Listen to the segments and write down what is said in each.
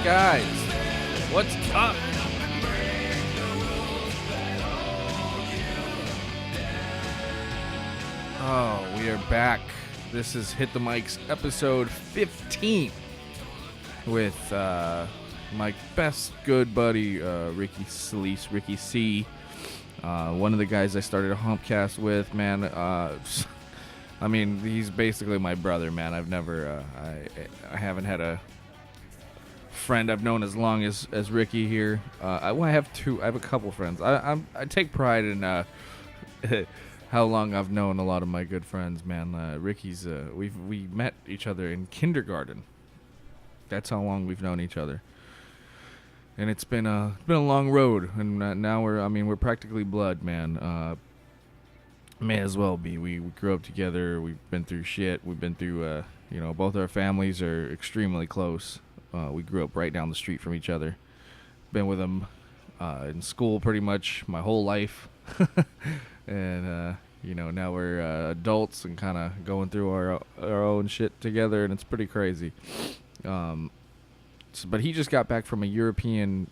guys? What's up? Oh, we are back. This is Hit the Mics episode 15 with my best good buddy, Ricky C. One of the guys I started a FamCast with, man. I mean, he's basically my brother, man. I've never, I haven't had a friend I've known as long as Ricky here. I have a couple friends. I take pride in how long I've known a lot of my good friends, man. Ricky's, we met each other in kindergarten. That's how long we've known each other. And it's been a long road, and now we're practically blood, man. May as well be. We grew up together. We've been through shit. We've been through, both our families are extremely close. We grew up right down the street from each other. Been with them in school pretty much my whole life. And, now we're adults and kind of going through our own shit together, and it's pretty crazy. But he just got back from a European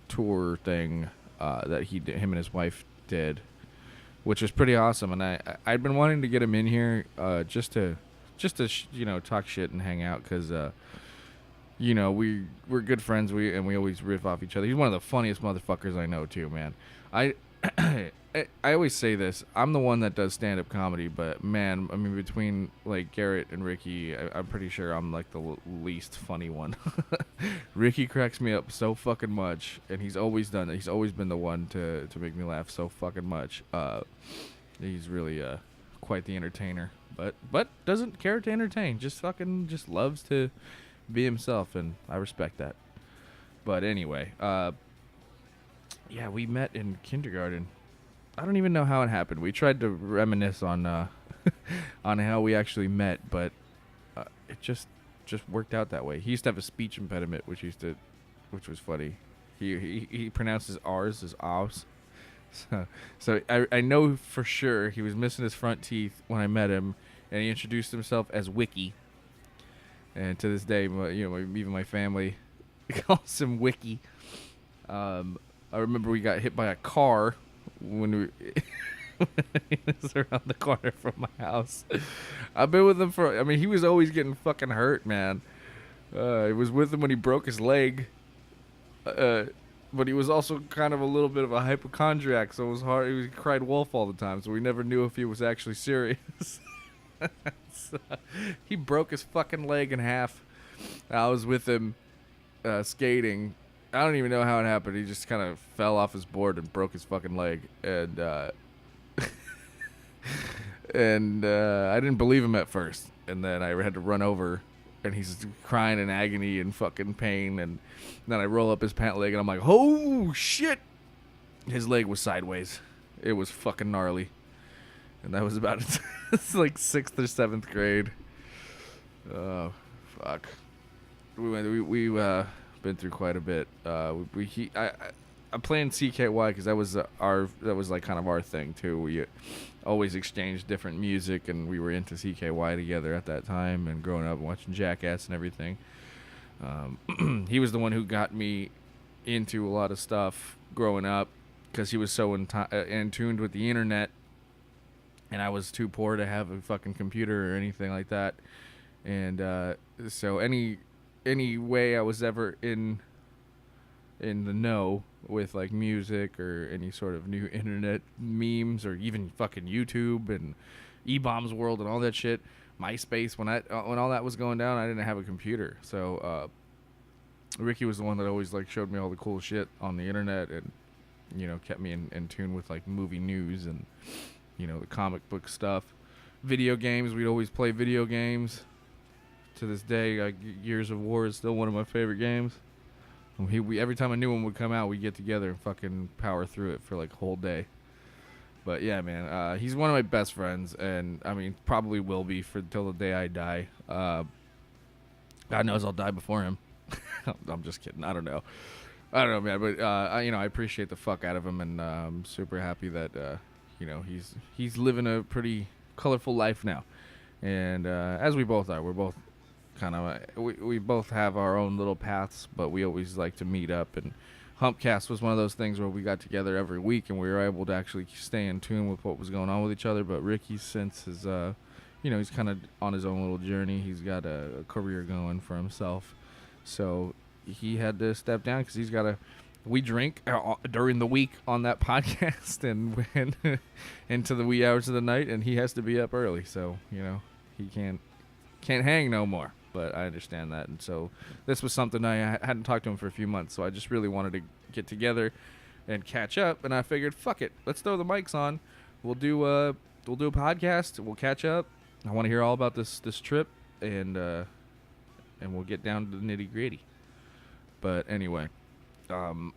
tour thing that him and his wife did, which was pretty awesome. And I'd been wanting to get him in here just to talk shit and hang out, because we're good friends. We always riff off each other. He's one of the funniest motherfuckers I know too, man. I always say this. I'm the one that does stand-up comedy, but man, I mean, between like Garrett and Ricky, I'm pretty sure I'm like the least funny one. Ricky cracks me up so fucking much, and he's always done it. He's always been the one to make me laugh so fucking much. He's really quite the entertainer, but doesn't care to entertain. Just loves to be himself, and I respect that. But anyway, we met in kindergarten. I don't even know how it happened. We tried to reminisce on on how we actually met, but it just worked out that way. He used to have a speech impediment, which was funny. He pronounces R's as Ows. So I know for sure he was missing his front teeth when I met him, and he introduced himself as Wiki. And to this day, even my family calls him Wiki. I remember we got hit by a car when he was around the corner from my house. I've been with him he was always getting fucking hurt, man. I was with him when he broke his leg. But he was also kind of a little bit of a hypochondriac, so it was hard. He cried wolf all the time, so we never knew if he was actually serious. So, he broke his fucking leg in half. I was with him skating. I don't even know how it happened. He just kind of fell off his board and broke his fucking leg. And I didn't believe him at first. And then I had to run over, and he's crying in agony and fucking pain. And then I roll up his pant leg, and I'm like, oh, shit. His leg was sideways. It was fucking gnarly. And that was about it. It's like 6th or 7th grade. Oh, fuck. We been through quite a bit. I'm playing CKY because that was like kind of our thing too. We always exchanged different music, and we were into CKY together at that time, and growing up and watching Jackass and everything. He was the one who got me into a lot of stuff growing up, because he was so in tuned with the internet, and I was too poor to have a fucking computer or anything like that. And so any way I was ever in the know with like music or any sort of new internet memes, or even fucking YouTube and E-Bombs World and all that shit, MySpace, when all that was going down, I didn't have a computer. So Ricky was the one that always like showed me all the cool shit on the internet, and kept me in tune with like movie news and the comic book stuff. Video games, we'd always play video games. To this day, Gears of War is still one of my favorite games. Every time a new one would come out, we'd get together and fucking power through it for like a whole day. But yeah, man, he's one of my best friends, and I mean, probably will be till the day I die. God knows I'll die before him. I'm just kidding. I don't know, man. But I appreciate the fuck out of him, and I'm super happy that he's living a pretty colorful life now. And as we both are, we're both kind of we both have our own little paths, but we always like to meet up. And FamCast was one of those things where we got together every week and we were able to actually stay in tune with what was going on with each other. But Ricky, since his, he's kind of on his own little journey. He's got a career going for himself, so he had to step down because he's got to. We drink during the week on that podcast and went into the wee hours of the night, and he has to be up early, so he can't hang no more. But I understand that, and so this was something I hadn't talked to him for a few months, so I just really wanted to get together and catch up. And I figured, fuck it, let's throw the mics on. We'll do a podcast. We'll catch up. I want to hear all about this trip, and we'll get down to the nitty gritty. But anyway. I'm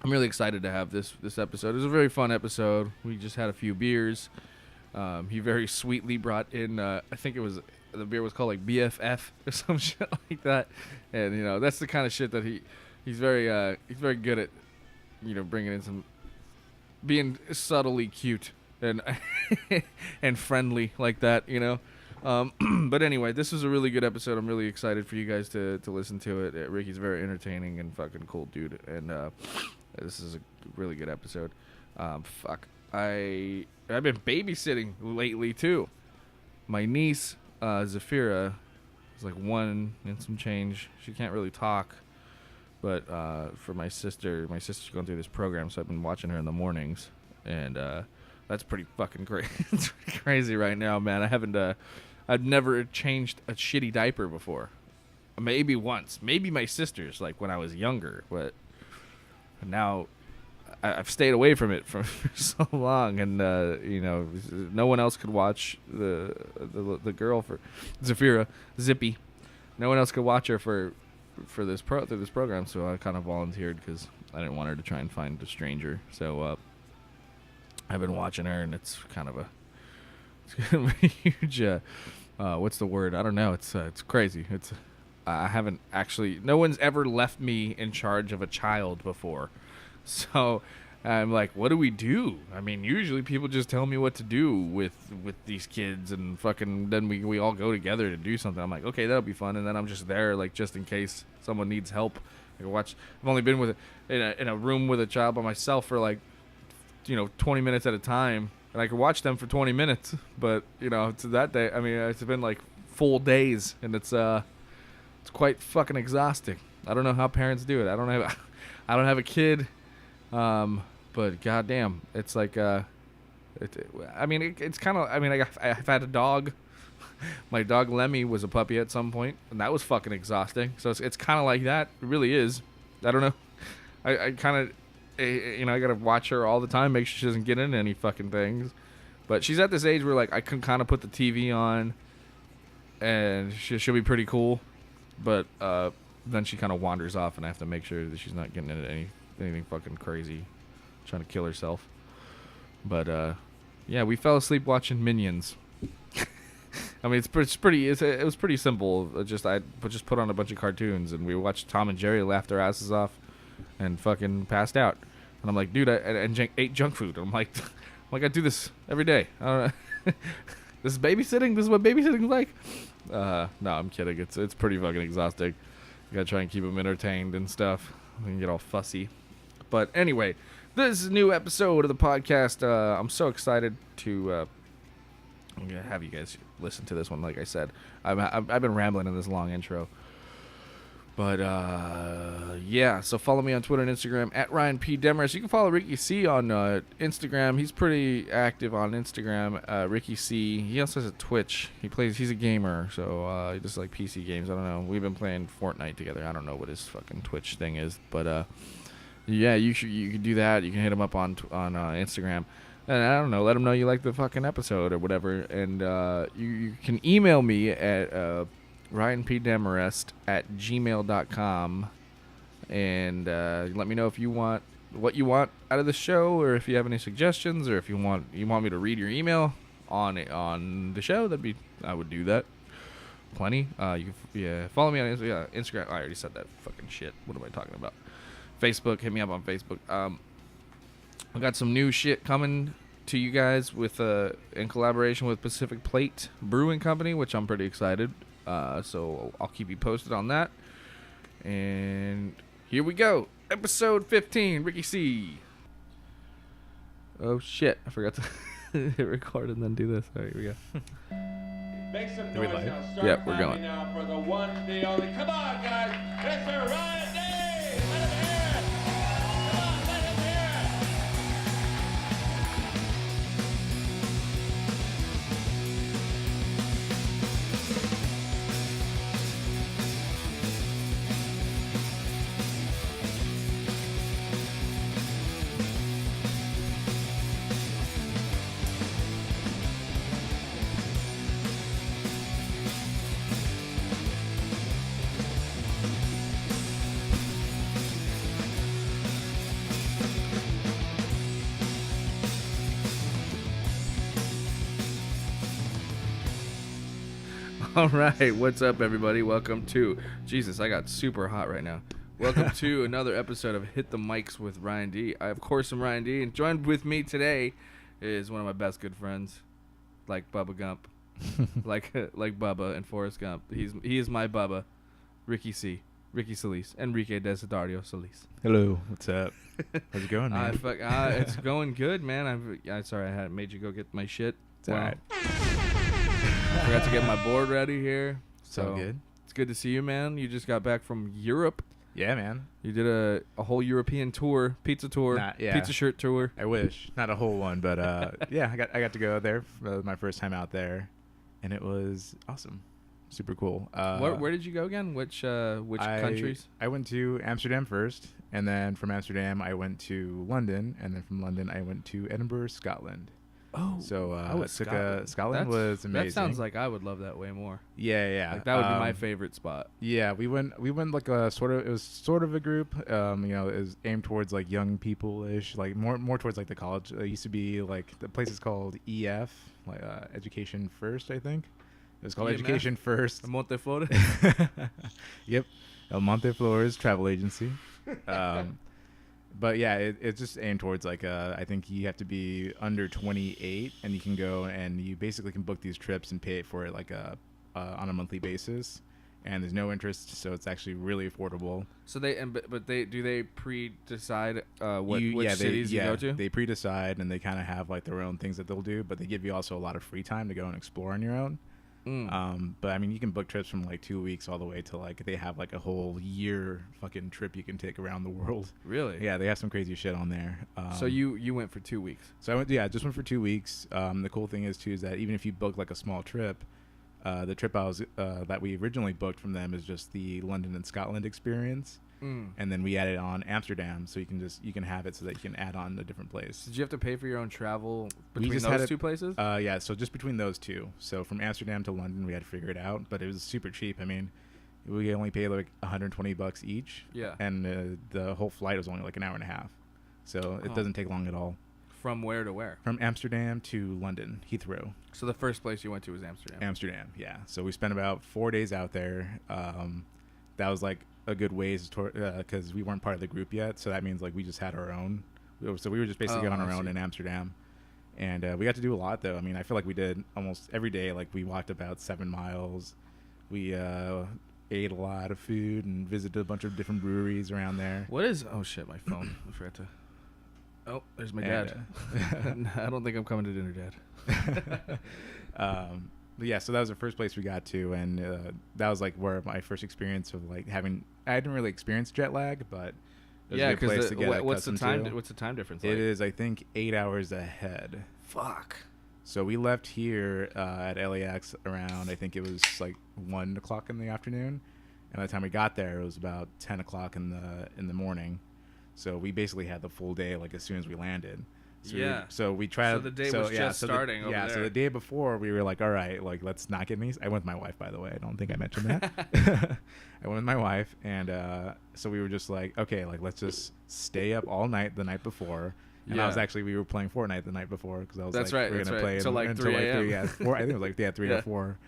really excited to have this episode. It was a very fun episode. We just had a few beers. He very sweetly brought in, I think the beer was called like BFF or some shit like that. And, that's the kind of shit that he's very good at, bringing in some, being subtly cute and and friendly like that, But anyway, this is a really good episode. I'm really excited for you guys to listen to it. Ricky's very entertaining and fucking cool dude, and this is a really good episode. I've been babysitting lately too. My niece Zafira is like 1 and some change. She can't really talk, but for my sister's going through this program, so I've been watching her in the mornings, and that's pretty fucking crazy. It's pretty crazy right now, man. I've never changed a shitty diaper before. Maybe once. Maybe my sister's, like when I was younger. But now I've stayed away from it for so long. And, no one else could watch the girl for Zafira, Zippy. No one else could watch her for this program. So I kind of volunteered because I didn't want her to try and find a stranger. So I've been watching her, and it's kind of a huge, what's the word? I don't know. It's crazy. I haven't actually, no one's ever left me in charge of a child before. So I'm like, what do we do? I mean, usually people just tell me what to do with these kids, and fucking then we all go together to do something. I'm like, okay, that'll be fun. And then I'm just there, like, just in case someone needs help. I can watch. I've only been in a room with a child by myself for like, 20 minutes at a time. And I could watch them for 20 minutes, but to that day, I mean, it's been like full days, and it's quite fucking exhausting. I don't know how parents do it. I don't have a kid, but goddamn, it's like it's kind of. I mean, I've had a dog. My dog Lemmy was a puppy at some point, and that was fucking exhausting. So it's kind of like that. It really is. I don't know. I kind of. I gotta watch her all the time, make sure she doesn't get into any fucking things. But she's at this age where, like, I can kind of put the TV on, and she'll be pretty cool. But then she kind of wanders off, and I have to make sure that she's not getting into anything fucking crazy, trying to kill herself. But yeah, we fell asleep watching Minions. I mean, it was pretty simple. I just put on a bunch of cartoons, and we watched Tom and Jerry, laughed our asses off, and fucking passed out. And I'm like, dude, I ate junk food. I'm like, I do this every day. I don't know. This is babysitting? This is what babysitting's like? No, I'm kidding. It's pretty fucking exhausting. You gotta try and keep them entertained and stuff. We can get all fussy. But anyway, this is a new episode of the podcast. I'm so excited to have you guys listen to this one. Like I said, I've been rambling in this long intro. But, yeah, so follow me on Twitter and Instagram, at Ryan P. Demarest. You can follow Ricky C. on Instagram. He's pretty active on Instagram, Ricky C. He also has a Twitch. He's a gamer, so he does, like, PC games. I don't know. We've been playing Fortnite together. I don't know what his fucking Twitch thing is. But, yeah, you can do that. You can hit him up on Instagram. And I don't know, let him know you like the fucking episode or whatever. And you can email me at ryanpdemarest@gmail.com, and let me know if you want what you want out of the show, or if you have any suggestions, or if you want me to read your email on the show. I would do that. Plenty. Follow me on Instagram. I already said that fucking shit. What am I talking about? Facebook. Hit me up on Facebook. I got some new shit coming to you guys with in collaboration with Pacific Plate Brewing Company, which I'm pretty excited. So I'll keep you posted on that. And here we go. Episode 15, Ricky C. Oh, shit. I forgot to hit record and then do this. All right, here we go. Make some we noise live? now. Start Yep, we're clapping going. now for the one, the only. Come on, guys. Mr. Ryan Day. Let him hear it. Come on, let him hear it. All right, what's up, everybody? Welcome to... Jesus, I got super hot right now. Welcome to another episode of Hit the Mics with Ryan D. I, of course, am Ryan D. And joined with me today is one of my best good friends, like Bubba Gump. like Bubba and Forrest Gump. He is my Bubba, Ricky C. Ricky Solis. Enrique Desiderio Solis. Hello, what's up? How's it going, man? It's going good, man. I'm sorry I had made you go get my shit. It's all right. Forgot to get my board ready here. So good. It's good to see you, man. You just got back from Europe. Yeah, man. You did a whole European tour, pizza tour, pizza shirt tour. I wish, not a whole one, but yeah, I got to go there for my first time out there, and it was awesome, super cool. Where did you go again? Which countries? I went to Amsterdam first, and then from Amsterdam I went to London, and then from London I went to Edinburgh, Scotland. Oh, so Scotland. Scotland was amazing. That sounds like I would love that way more. Yeah. Like that would be my favorite spot. Yeah, we went like a it was sort of a group. It was aimed towards like young people-ish, like more towards like the college. It used to be like the place is called EF, like Education First, I think. It was called EMF? Education First. Monteflores. Yep, El Monteflores Travel Agency. But yeah, it's just aimed towards like I think you have to be under 28 and you can go and you basically can book these trips and pay for it like on a monthly basis, and there's no interest, so it's actually really affordable. So do they pre-decide which cities you go to? They pre-decide, and they kind of have like their own things that they'll do, but they give you also a lot of free time to go and explore on your own. But I mean, you can book trips from like 2 weeks all the way to like they have like a whole year fucking trip you can take around the world. Really? Yeah, they have some crazy shit on there. So you went for 2 weeks? So just went for 2 weeks. The cool thing is that even if you book like a small trip, the trip that we originally booked from them is just the London and Scotland experience. And then we added on Amsterdam, so you can have it so that you can add on a different place. Did you have to pay for your own travel between just those two places? Yeah, so just between those two. So from Amsterdam to London, we had to figure it out, but it was super cheap. I mean, we only paid like $120 each. Yeah. And the whole flight was only like an hour and a half, so it doesn't take long at all. From where to where? From Amsterdam to London, Heathrow. So the first place you went to was Amsterdam. Amsterdam, yeah. So we spent about 4 days out there. That was like a good ways because we weren't part of the group yet, so that means like we just had our own. So we were just basically on our own in Amsterdam, and we got to do a lot though. I mean, I feel like we did almost every day. Like we walked about 7 miles. We ate a lot of food and visited a bunch of different breweries around there. What is? Oh shit, my phone. I forgot to. Oh, there's my dad. I don't think I'm coming to dinner, Dad. But yeah, so that was the first place we got to, and that was like where my first experience of like having. I didn't really experience jet lag, but it was a good place to get what's the time? to. What's the time difference? Like? It is, I think, 8 hours ahead. Fuck. So we left here at LAX around, I think it was like 1 o'clock in the afternoon, and by the time we got there, it was about 10 o'clock in the morning. So we basically had the full day like as soon as we landed. So we tried. So the day was just starting. Yeah. So the day before, we were like, all right, like let's not get any. I went with my wife, by the way. I don't think I mentioned that. I went with my wife, and so we were just like, okay, like let's just stay up all night the night before. And we were playing Fortnite the night before because I was we're gonna play until like 3 a.m. 4, I think it was like 3 or 4.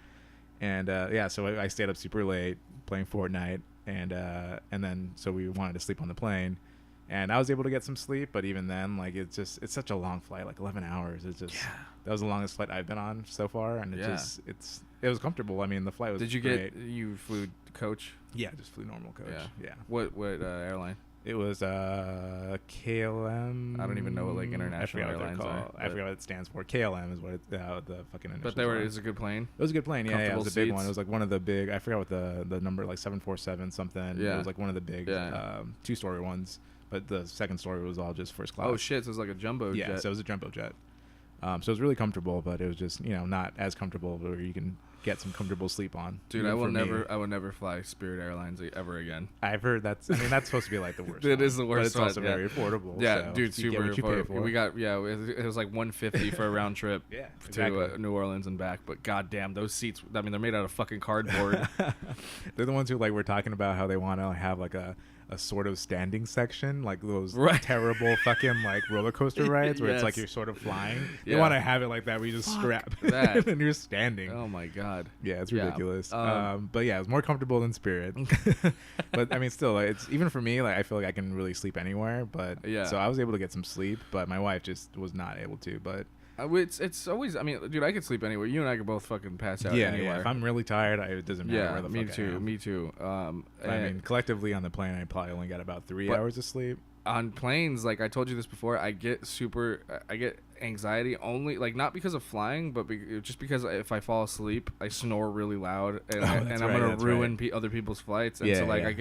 And so I stayed up super late playing Fortnite, and then so we wanted to sleep on the plane. And I was able to get some sleep, but even then, like it's such a long flight, like 11 hours. It's just that was the longest flight I've been on so far, and it was comfortable. I mean, the flight was. Did you great. you flew coach? Yeah, just flew normal coach. Yeah. What airline? It was KLM. I don't even know what like international airlines are. I forgot what it stands for. KLM is what the fucking initials. But it's a good plane. It was a good plane. Yeah, it was a big seats. one. It was like one of the big. I forgot what the number, like 747 something. Yeah. It was like one of the big 2-story ones. But the second story was all just first class. Oh shit! So it was like a jumbo jet. Yeah, so it was a jumbo jet. So it was really comfortable, but it was just not as comfortable where you can get some comfortable sleep on. Dude, I will never fly Spirit Airlines ever again. I've heard that's supposed to be like the worst. It is the worst. But it's also very affordable. Yeah, so dude, super affordable. We got it was like $150 for a round trip. Yeah, to New Orleans and back. But goddamn, those seats. I mean, they're made out of fucking cardboard. They're the ones who like were talking about how they want to have like a sort of standing section, like those terrible fucking like roller coaster rides where it's like you're sort of flying. They want to have it like that where you just strap that and you're standing. Oh my god. Yeah, it's ridiculous. But yeah, it's more comfortable than Spirit. But I mean, still, it's even for me. Like I feel like I can really sleep anywhere. But so I was able to get some sleep, but my wife just was not able to. But it's always. I mean, dude, I could sleep anywhere. You and I could both fucking pass out anywhere. Yeah, if I'm really tired, it doesn't matter where the me fuck too. I am. Me too. I mean, collectively on the plane, I probably only got about 3 hours of sleep. On planes, like I told you this before, I get anxiety only, like not because of flying, but just because if I fall asleep, I snore really loud, and I'm gonna ruin other people's flights, and so like I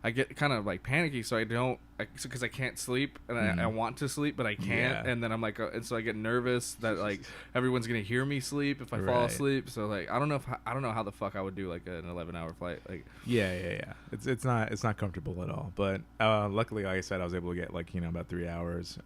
get kind of like panicky, so I don't, because I can't sleep, and I want to sleep, but I can't, and then I'm like, and so I get nervous that like everyone's gonna hear me sleep if I fall asleep. So like I don't know how the fuck I would do like an 11-hour flight. Like it's not comfortable at all. But luckily, like I said, I was able to get like about 3 hours.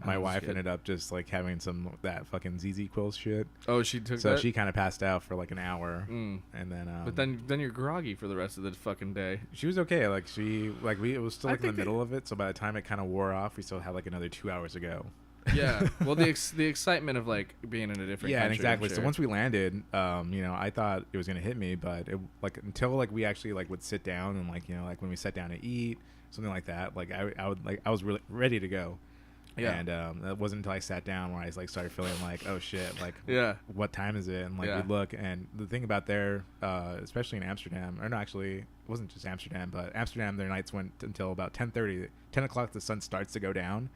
My wife ended up just like having some that fucking ZZ Quills shit. Oh, she took so that? She kind of passed out for like an hour, and then but then you're groggy for the rest of the fucking day. She was okay. Like it was still like in the middle of it, so by the time it kind of wore off, we still had like another 2 hours to go. Yeah, well, the excitement of like being in a different country. Exactly. So once we landed, I thought it was gonna hit me, but it, like until like we actually like would sit down and like like when we sat down to eat something like that, like I was really ready to go. Yeah. And it wasn't until I sat down where I like started feeling like, oh shit, like what time is it? And like we look, and the thing about there, especially in Amsterdam, or no, actually it wasn't just Amsterdam, but Amsterdam, their nights went until about 10:30. 10 o'clock the sun starts to go down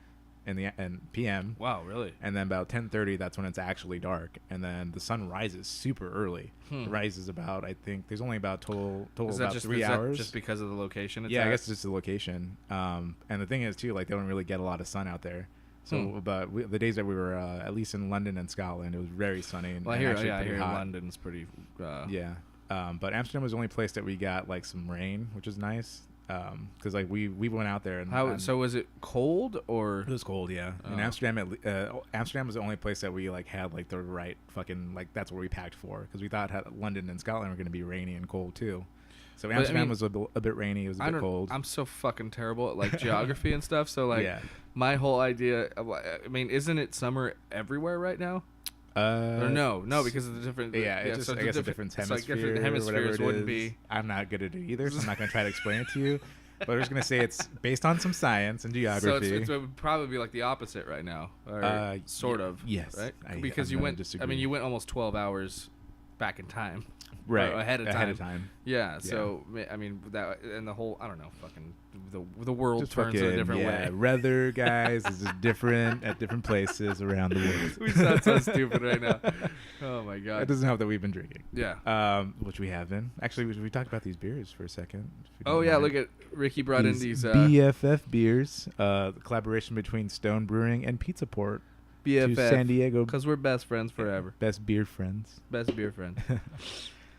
in PM. Wow, really? And then about 10:30, that's when it's actually dark, and then the sun rises super early. It rises about, I think there's only about total about 3 hours. Just because of the location? I guess it's just the location. And the thing is too, like they don't really get a lot of sun out there. So, but the days that we were at least in London and Scotland, it was very sunny. And I hear hot. London's pretty. But Amsterdam was the only place that we got like some rain, which was nice. Because like we went out there and so was it cold or? It was cold, yeah. In Amsterdam, Amsterdam was the only place that we like had like the right fucking like that's where we packed for, because we thought London and Scotland were going to be rainy and cold too. So Amsterdam was a bit rainy. It was a bit cold. I'm so fucking terrible at like geography and stuff. So like my whole idea. I mean, isn't it summer everywhere right now? Or no, because of the different. So I guess a different hemisphere. Like different hemispheres wouldn't be. I'm not good at it either, so I'm not going to try to explain it to you. But we're just going to say it's based on some science and geography. So it would probably be like the opposite right now, or sort of. Yes, right. Because you went. Disagree. I mean, you went almost 12 hours back in time. Right, ahead of time. Yeah, so yeah. I mean that and the whole, I don't know, fucking the world just turns fucking, in a different way. Weather, guys, is just different at different places around the world. We sound so stupid right now. Oh my god. It doesn't help that we've been drinking. Yeah. Which we have been. Actually, we talked about these beers for a second. Oh yeah, look at Ricky brought in these BFF beers, the collaboration between Stone Brewing and Pizza Port. BFF. To San Diego, because we're best friends forever. Best beer friends. Best beer friends.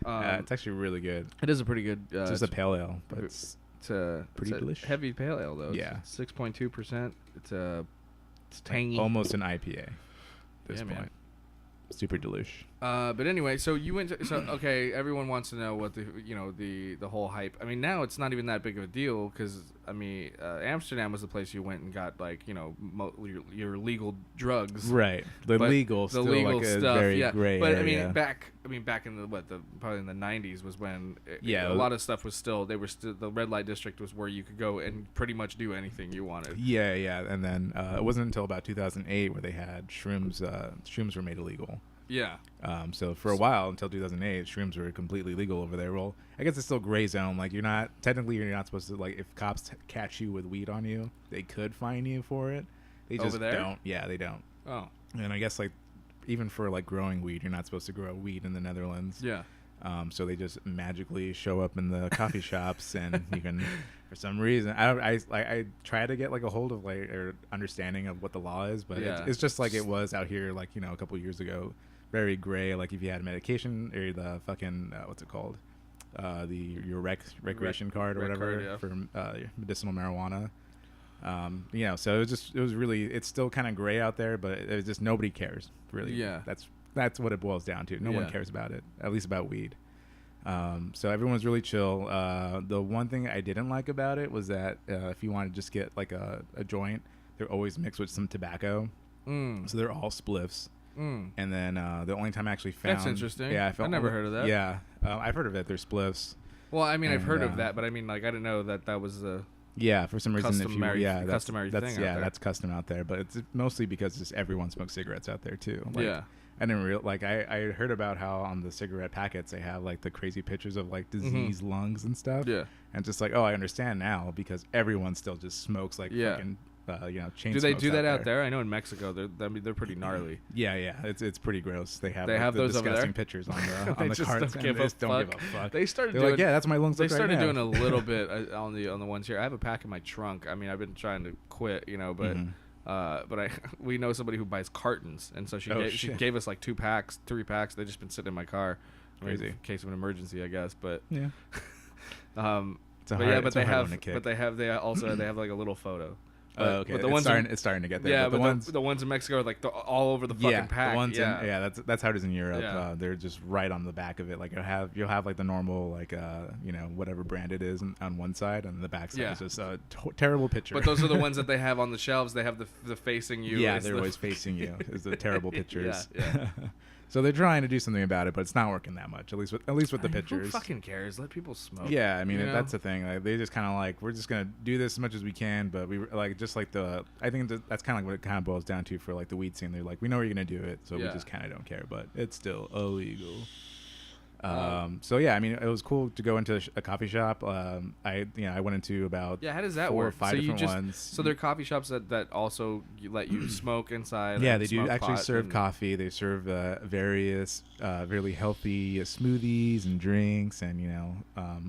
It's actually really good. It is a pretty good. It's just a pale ale, but it's pretty delicious. Heavy pale ale though. Yeah, 6.2%. It's tangy. Almost an IPA. At this point, man. Super delish. But anyway, so you went to, so okay, everyone wants to know what the whole hype. I mean, now it's not even that big of a deal because I mean, Amsterdam was the place you went and got like your legal drugs. Right. The But legal the still legal like a stuff, very yeah. gray But area. I mean back in probably in the 90s was when Yeah. a lot of stuff was still the red light district was where you could go and pretty much do anything you wanted. Yeah, yeah. And then it wasn't until about 2008 where they had shrooms. Shrooms were made illegal. Yeah. So for a while, until 2008, shrooms were completely legal over there. Well, I guess it's still gray zone. Like you're not supposed to, like, if cops catch you with weed on you, they could fine you for it. They just Over there? don't. Yeah, they don't. Oh. And I guess like even for like growing weed, you're not supposed to grow weed in the Netherlands. Yeah. So they just magically show up in the coffee shops, and you can, for some reason, I try to get like a hold of like or understanding of what the law is, but Yeah. it's just like it was out here, like, a couple years ago, very gray. Like if you had medication or the fucking what's it called, your recreation card or rec whatever card, yeah. for medicinal marijuana. So it was really, it's still kind of gray out there, but it's just nobody cares really. Yeah. That's what it boils down to. No one Yeah. cares about it, at least about weed. So everyone's really chill. The one thing I didn't like about it was that if you want to just get like a joint, they're always mixed with some tobacco. So they're all spliffs. And then the only time I actually found... That's interesting. Yeah, I never heard of that. Yeah, I've heard of it. They're spliffs. Well, I mean, I've And, heard of that, but I mean, like, I didn't know that was the Yeah, for some reason, customary that's thing out yeah, there. that's custom out there. But it's mostly because just everyone smokes cigarettes out there too. Like, Yeah. I didn't I heard about how on the cigarette packets they have like the crazy pictures of like diseased lungs and stuff. Yeah. And just like, oh, I understand now because everyone still just smokes like Yeah. fucking chain Do they smokes do that out there? I know in Mexico they're pretty gnarly. Yeah, it's pretty gross. They have those over disgusting there? pictures on They the just carts. don't And give they a just don't fuck. give a fuck. They started They're doing like, yeah, that's my lungs. They look right started now. doing a little bit on the ones here. I have a pack in my trunk. I mean, I've been trying to quit, but but we know somebody who buys cartons, and so she gave us like 3 packs. They've just been sitting in my car, Crazy. in case of an emergency, I guess. But Yeah. but they have like a little photo. Okay. But the It's starting to get there. Yeah, but the ones in Mexico are like all over the fucking pack. The ones yeah, that's how it is in Europe. Yeah. They're just right on the back of it. Like you'll have like the normal like whatever brand it is on one side, and the back side is just a terrible picture. But those are the ones that they have on the shelves. They have the facing you. Yeah, they're always facing you. Is the terrible pictures. Yeah. So they're trying to do something about it, but it's not working that much. At least with the pictures. Who fucking cares? Let people smoke. Yeah, I mean that's the thing. Like, they just kind of like, we're just gonna do this as much as we can, but we like just like I think that's kind of like what it kind of boils down to for like the weed scene. They're like, we know you're gonna do it, so we just kind of don't care, but it's still illegal. So yeah, I mean, it was cool to go into a coffee shop. I went into about how does that 4 work? or 5 so different ones. So there are coffee shops that also let you smoke inside. Yeah, and they do smoke actually pot serve and- coffee. They serve various really healthy smoothies and drinks, and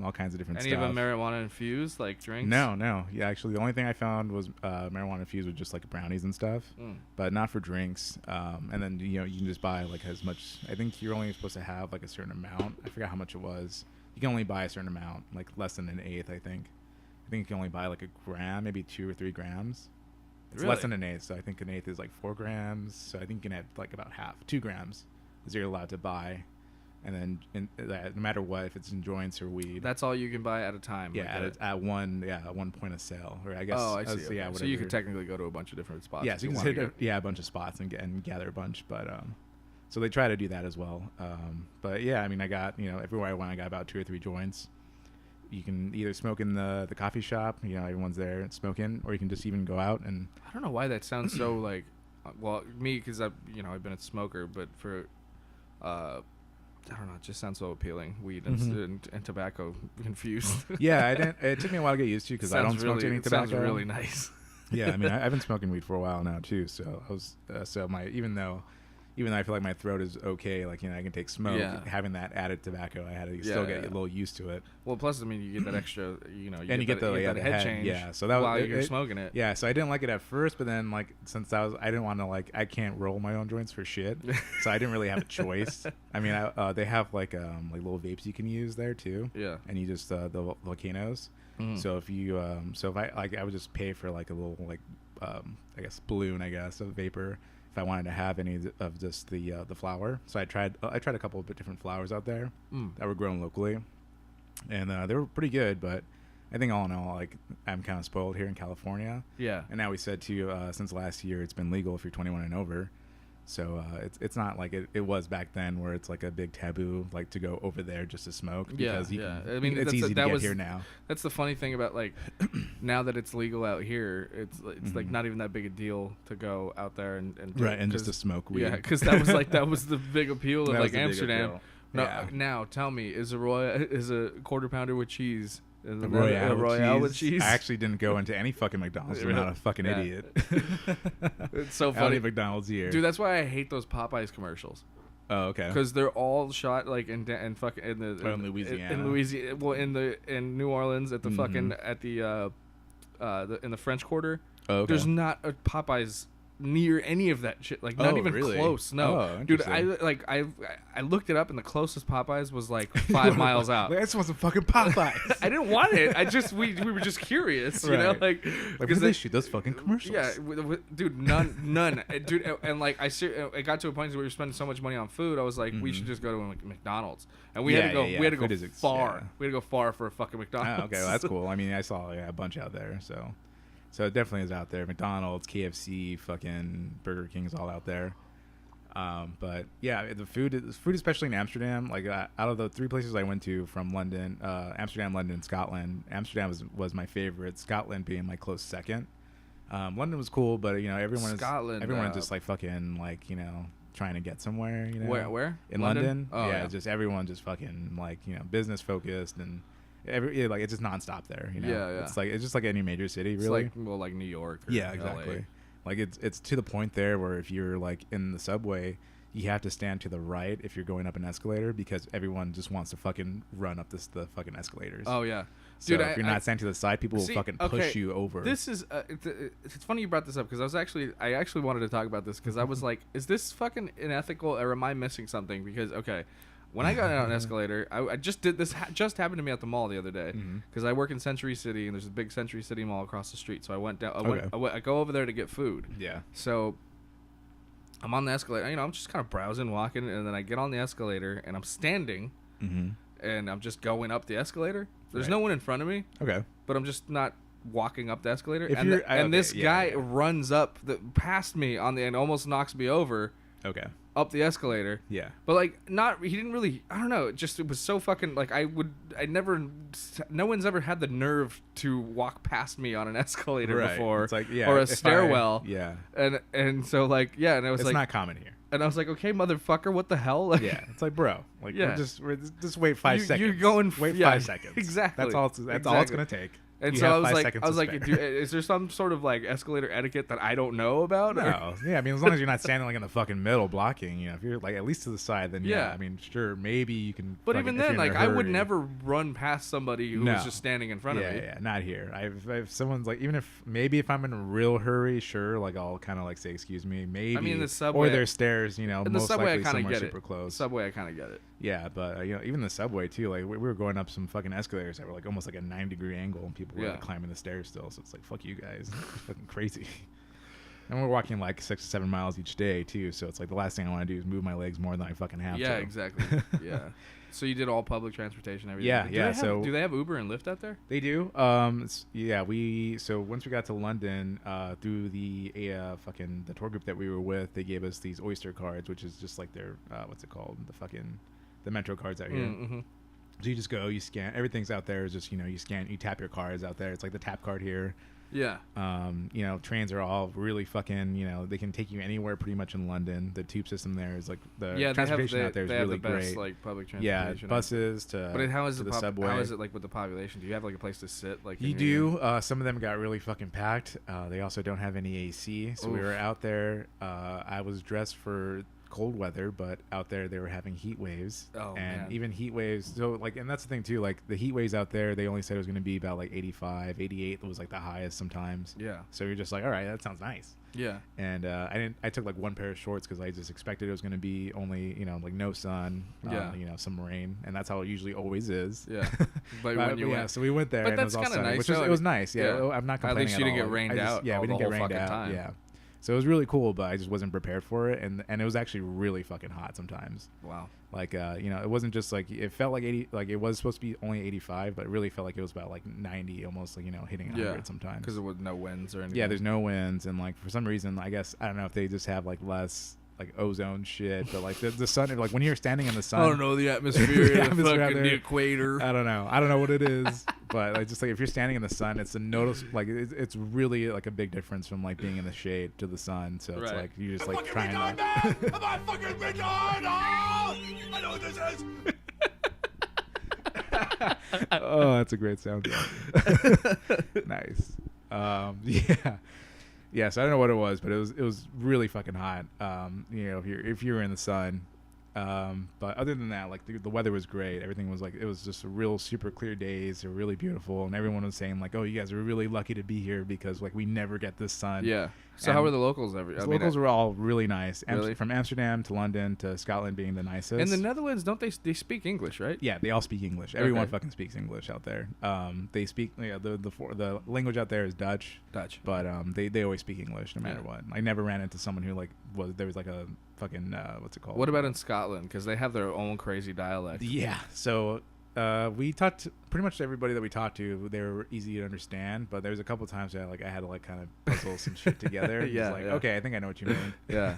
all kinds of different Any stuff. of them marijuana infused, like drinks? No. Yeah, actually, the only thing I found was marijuana infused with just like brownies and stuff, but not for drinks. And then you can just buy like as much. I think you're only supposed to have like a certain amount. I forgot how much it was. You can only buy a certain amount, like less than an eighth, I think. I think you can only buy like a gram, maybe 2 or 3 grams. It's Really? less than an eighth, so I think an eighth is like 4 grams. So I think you can have like about half, 2 grams, is you're allowed to buy. And then no matter what, if it's in joints or weed, That's all you can buy at a time. yeah, like at one point of sale, or I guess. Oh, I see. Okay. Yeah, so you whatever. could technically go to a bunch of different spots. Yeah, if so you can wanna just hit a bunch of spots and gather a bunch, but so they try to do that as well. But yeah, I mean, I got everywhere I went, I got about 2 or 3 joints. You can either smoke in the coffee shop, everyone's there smoking, or you can just even go out and. I don't know why that sounds so like, well, me because I've been a smoker, but for, I don't know, it just sounds so appealing. Weed and tobacco infused. Yeah, it took me a while to get used to because I don't smoke any tobacco. Sounds really nice. Yeah, I mean, I've been smoking weed for a while now too. So I was even though I feel like my throat is okay, like I can take smoke. Yeah. Having that added tobacco, I had to still get a little used to it. Well, plus, I mean, you get that extra, And you get the head change. Yeah, so that was while you're smoking it. Yeah, so I didn't like it at first, but then since I didn't want to I can't roll my own joints for shit, so I didn't really have a choice. I mean, they have like little vapes you can use there too. Yeah. And you just the volcanoes. So if you if I would just pay for like a little I guess balloon, of vapor. if I wanted to have any of just the flour. So I tried a couple of different flours out there that were grown locally, and they were pretty good. But I think all in all, like, I'm kind of spoiled here in California. Yeah. And now we said too, since last year, it's been legal if you're 21 and over. So it's not like it was back then where it's like a big taboo like to go over there just to smoke because I mean, it's easy to get here now. That's the funny thing about like now that it's legal out here, it's like not even that big a deal to go out there and right and just to smoke weed. Yeah, because that was the big appeal of like Amsterdam. No, Yeah. Now tell me, is a quarter pounder with cheese? Is A a Royale with cheese? I actually didn't go into any fucking McDonald's. I'm not a fucking idiot. It's so I don't funny. eat McDonald's here. Dude, that's why I hate those Popeyes commercials. Oh, okay. Because they're all shot like in fucking in Louisiana. In Louisiana, well, in New Orleans at the fucking at the in the French Quarter. Oh, okay. There's not a Popeyes near any of that shit. Like not even really? close. No, Oh, dude. interesting. I looked it up, and the closest Popeyes was like 5 miles out. I just want some fucking Popeyes. I didn't want it. I just we were just curious, you know, Right. like Because they shoot those fucking commercials. yeah, dude, none, dude, and like it got to a point where we were spending so much money on food. I was like, we should just go to a McDonald's, and we had to go. Yeah, We had to go food is far. yeah. We had to go far for a fucking McDonald's. Oh, okay, well, that's cool. I mean, I saw a bunch out there, so it definitely is out there. McDonald's, KFC, fucking Burger King's all out there. But yeah, the food, especially in Amsterdam, like out of the 3 places I went to from London, Amsterdam, London, and Scotland, Amsterdam was my favorite. Scotland being my close second. London was cool, but you know everyone is just like fucking like you know trying to get somewhere. You know Where in London? London? Oh, yeah, just everyone just fucking like you know business focused and. Like it's just nonstop there, you know. Yeah. It's just like any major city, It's really. like New York. Or Yeah, LA. exactly. Like it's to the point there where if you're like in the subway, you have to stand to the right if you're going up an escalator because everyone just wants to fucking run up the fucking escalators. Oh yeah, so dude. if you're not standing to the side, people will fucking push you over. This is it's funny you brought this up because I actually wanted to talk about this because I was like, is this fucking unethical or am I missing something? Because when I got out on an escalator, I just did this. Just happened to me at the mall the other day because I work in Century City and there's a big Century City mall across the street. So I went down. I go over there to get food. Yeah. So I'm on the escalator. You know, I'm just kind of browsing, walking, and then I get on the escalator and I'm standing, and I'm just going up the escalator. There's no one in front of me. Okay. But I'm just not walking up the escalator. This guy runs up past me and almost knocks me over. Okay. Up the escalator. Yeah. But like he didn't really, I don't know, it was so fucking like no one's ever had the nerve to walk past me on an escalator before. It's like, or a stairwell. Yeah. And so like, yeah, and I was it's like, not common here. And I was like, okay, motherfucker, what the hell? Like, yeah. It's like, bro, like yeah. we're just wait 5 seconds. You're going wait 5 seconds. Exactly. That's all it's going to take. And so I was like, is there some sort of like escalator etiquette that I don't know about? No, yeah, I mean, as long as you're not standing like in the fucking middle blocking, you know, if you're like at least to the side, then yeah, I mean, sure, maybe you can. But even then, like, I would never run past somebody who was just standing in front of me. Yeah, not here. If someone's like, even if I'm in a real hurry, sure, like I'll kind of like say, excuse me, maybe. I mean, the subway or there's stairs, you know, in the most subway, likely I somewhere get super it. close. Subway, I kind of get it. Yeah, but you know, even the subway too. Like we were going up some fucking escalators that were like almost like a 9-degree angle, and people were like, climbing the stairs still. So it's like, fuck you guys, it's fucking crazy. And we're walking like 6 to 7 miles each day too. So it's like the last thing I want to do is move my legs more than I fucking have to. Yeah, exactly. Yeah. So you did all public transportation, everything. Yeah, do they have Uber and Lyft out there? They do. So once we got to London, through the the tour group that we were with, they gave us these Oyster cards, which is just like their what's it called? The Metro cards out here. Mm-hmm. So you just go, you scan. Everything's out there. Is just you scan, you tap your cards out there. It's like the tap card here. Yeah. Trains are all really fucking, they can take you anywhere pretty much in London. The tube system there is like transportation out there is really great. Best, great. like public transportation. Yeah, buses to But how is the the subway. How is it like with the population? Do you have like a place to sit? Like you do. Some of them got really fucking packed. They also don't have any AC. So we were out there. I was dressed for cold weather, but out there they were having heat waves. Even heat waves, so like, and that's the thing too, like the heat waves out there, they only said it was going to be about like 85, 88 was like the highest sometimes. Yeah. So you're just like, all right, that sounds nice. Yeah. And I took like one pair of shorts because I just expected it was going to be only like no sun, some rain, and that's how it usually always is. Yeah. But when you went, so we went there, but and that's it was all sunny, nice. Which it was nice. Yeah, I'm not complaining. At least you didn't get rained out. Yeah, we didn't get rained out. Time. Yeah. So it was really cool, but I just wasn't prepared for it, and it was actually really fucking hot sometimes. Wow. Like it wasn't just like it felt like 80, like it was supposed to be only 85, but it really felt like it was about like 90, almost like hitting 100 sometimes. Because there was no winds or anything. Yeah, there's no winds, and like for some reason, I guess I don't know if they just have like less like ozone shit, but like the sun, like when you're standing in the sun. I don't know the atmosphere, the equator. I don't know what it is, but like just like if you're standing in the sun, it's a notice like it's really like a big difference from like being in the shade to the sun. So it's like you just like trying to. Am I fucking retarded? Oh, I know what this is. Oh, that's a great soundtrack. Nice. Yeah, so I don't know what it was, but it was really fucking hot. If you were in the sun, but other than that, like the weather was great. Everything was like it was just a real super clear days. They were really beautiful, and everyone was saying like, "Oh, you guys are really lucky to be here because like we never get this sun." Yeah. So how were the locals? The locals were all really nice. Really? From Amsterdam to London to Scotland being the nicest. In the Netherlands, don't they speak English, right? Yeah, they all speak English. Everyone fucking speaks English out there. They speak the language out there is Dutch. But they always speak English no matter what. I never ran into someone who like there was like a fucking what's it called? What about in Scotland? Because they have their own crazy dialect. Yeah. So we talked to pretty much everybody that we talked to. They were easy to understand, but there was a couple times that I had to like kind of puzzle some shit together. Okay, I think I know what you mean. Yeah.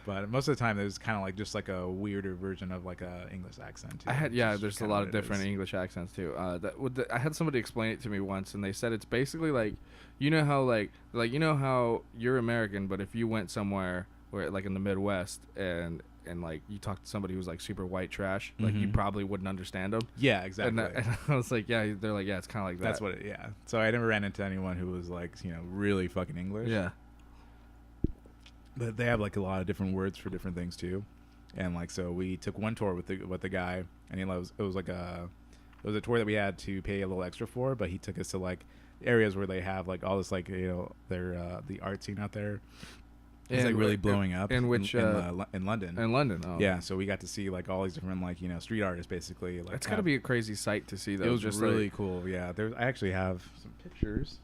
But most of the time, it was kind of like just like a weirder version of like a English accent. Too, there's a lot of different English accents too. I had somebody explain it to me once, and they said it's basically like, how you're American, but if you went somewhere where like in the Midwest and like you talk to somebody who's like super white trash, like you probably wouldn't understand them. Yeah, exactly. And I was like, yeah, they're like, yeah, it's kind of like that. That's what it, yeah. So I never ran into anyone who was like, really fucking English. Yeah. But they have like a lot of different words for different things too. And like, so we took one tour with the guy, and it was a tour that we had to pay a little extra for, but he took us to like areas where they have like all this like, their the art scene out there. It's like really blowing up in London. In London, oh. Yeah, so we got to see like all these different like street artists basically. Like it's gotta be a crazy sight to see though. It was just really cool. Yeah, I actually have some pictures.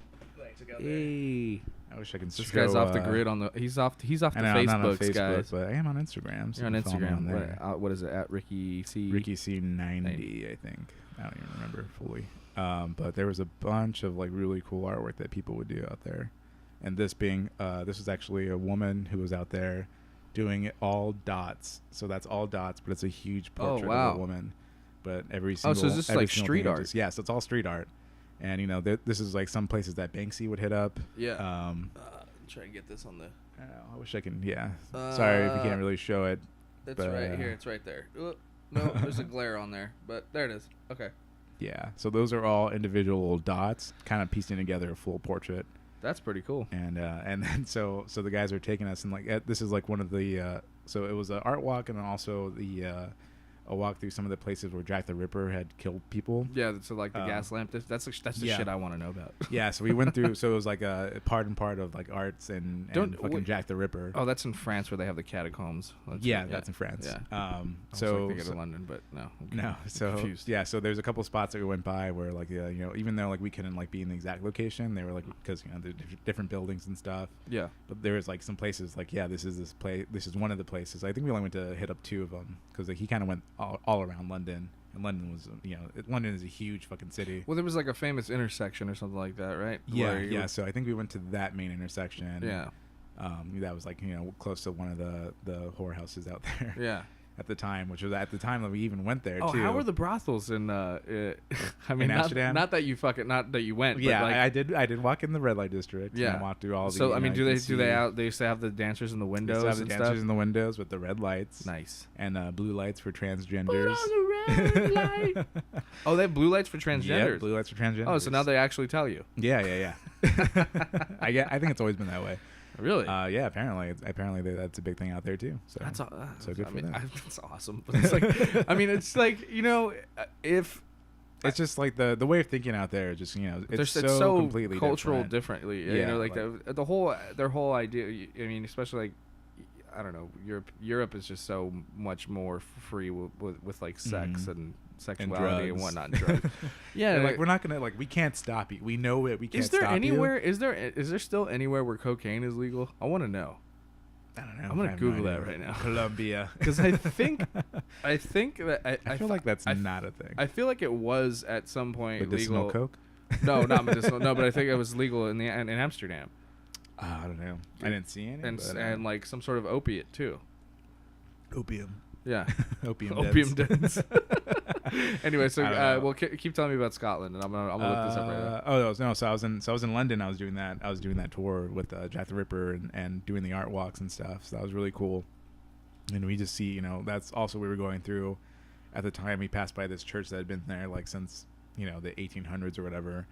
Hey, I wish I could. This guy's off the grid on the. He's off the Facebook, I'm not on Facebook, guys. but I am on Instagram. So you're on Instagram. There. What is it at Ricky C? Ricky C90, I think. I don't even remember fully. But there was a bunch of like really cool artwork that people would do out there. And this was actually a woman who was out there doing it all dots. So that's all dots, but it's a huge portrait of a woman. But every single. So is this like street art? Yeah, so it's all street art. And this is like some places that Banksy would hit up. Yeah. Try and get this on the. I wish I can. Yeah. Sorry if you can't really show it. It's right here. It's right there. No, there's a glare on there, but there it is. Okay. Yeah. So those are all individual dots, kind of piecing together a full portrait. That's pretty cool. And then so the guys are taking us, and like this is like one of the so it was an art walk, and then also a walk through some of the places where Jack the Ripper had killed people. Yeah, so like the gas lamp. That's the shit I want to know about. Yeah, so we went through. So it was like a part of like arts and fucking Jack the Ripper. Oh, that's in France where they have the catacombs. That's in France. Yeah. So I was in London, but no. No. So confused. Yeah. So there's a couple spots that we went by where like even though like we couldn't like be in the exact location, they were like because there's different buildings and stuff. Yeah. But there was like some places like this is one of the places. I think we only went to hit up two of them because like, he kind of went all around London, and London was London is a huge fucking city. Well, there was like a famous intersection or something like that, right? Yeah. So I think we went to that main intersection. Yeah. That was like close to one of the whorehouses out there. Yeah. At the time, which was at the time that we even went there too. How were the brothels in? I mean, in Amsterdam? Not that you went. Yeah, but like, I did walk in the red light district. Yeah, and I walked through all. So I mean, do they used to have the dancers in the windows? They used to have the dancers in the windows with the red lights. Nice. And blue lights for transgenders. Put on the red light. Oh, they have blue lights for transgenders. Yeah, blue lights for transgenders. Oh, so now they actually tell you. Yeah. I think it's always been that way. Really? Yeah. Apparently that's a big thing out there too. So that's so good for them. That's awesome. But it's like, I mean, it's like if it's just like the way of thinking out there, just it's so completely cultural differently. Yeah, like their whole idea. I mean, especially like I don't know, Europe is just so much more free with like sex and sexuality and drugs. whatnot. And drugs. Yeah, They're like, we're not gonna like, we can't stop you. We know it. We can't is there stop anywhere? you. Is there still anywhere where cocaine is legal? I want to know. I don't know. I'm gonna I have Google no that idea. right now. Colombia. Because I think that I feel like that's not a thing. I feel like it was at some point Medicinal legal. coke? No, not medicinal. No, but I think it was legal in Amsterdam I don't know. I didn't see any. and like some sort of opiate too. Opium. Yeah, Opium. opium dens. Anyway, so I don't know. well, keep telling me about Scotland, and I'm gonna look this up right now. No. So I was in London. I was doing that tour with Jack the Ripper and doing the art walks and stuff. So that was really cool. And we just see, you know, that's also we were going through. At the time, we passed by this church that had been there like since, you know, the 1800s or whatever.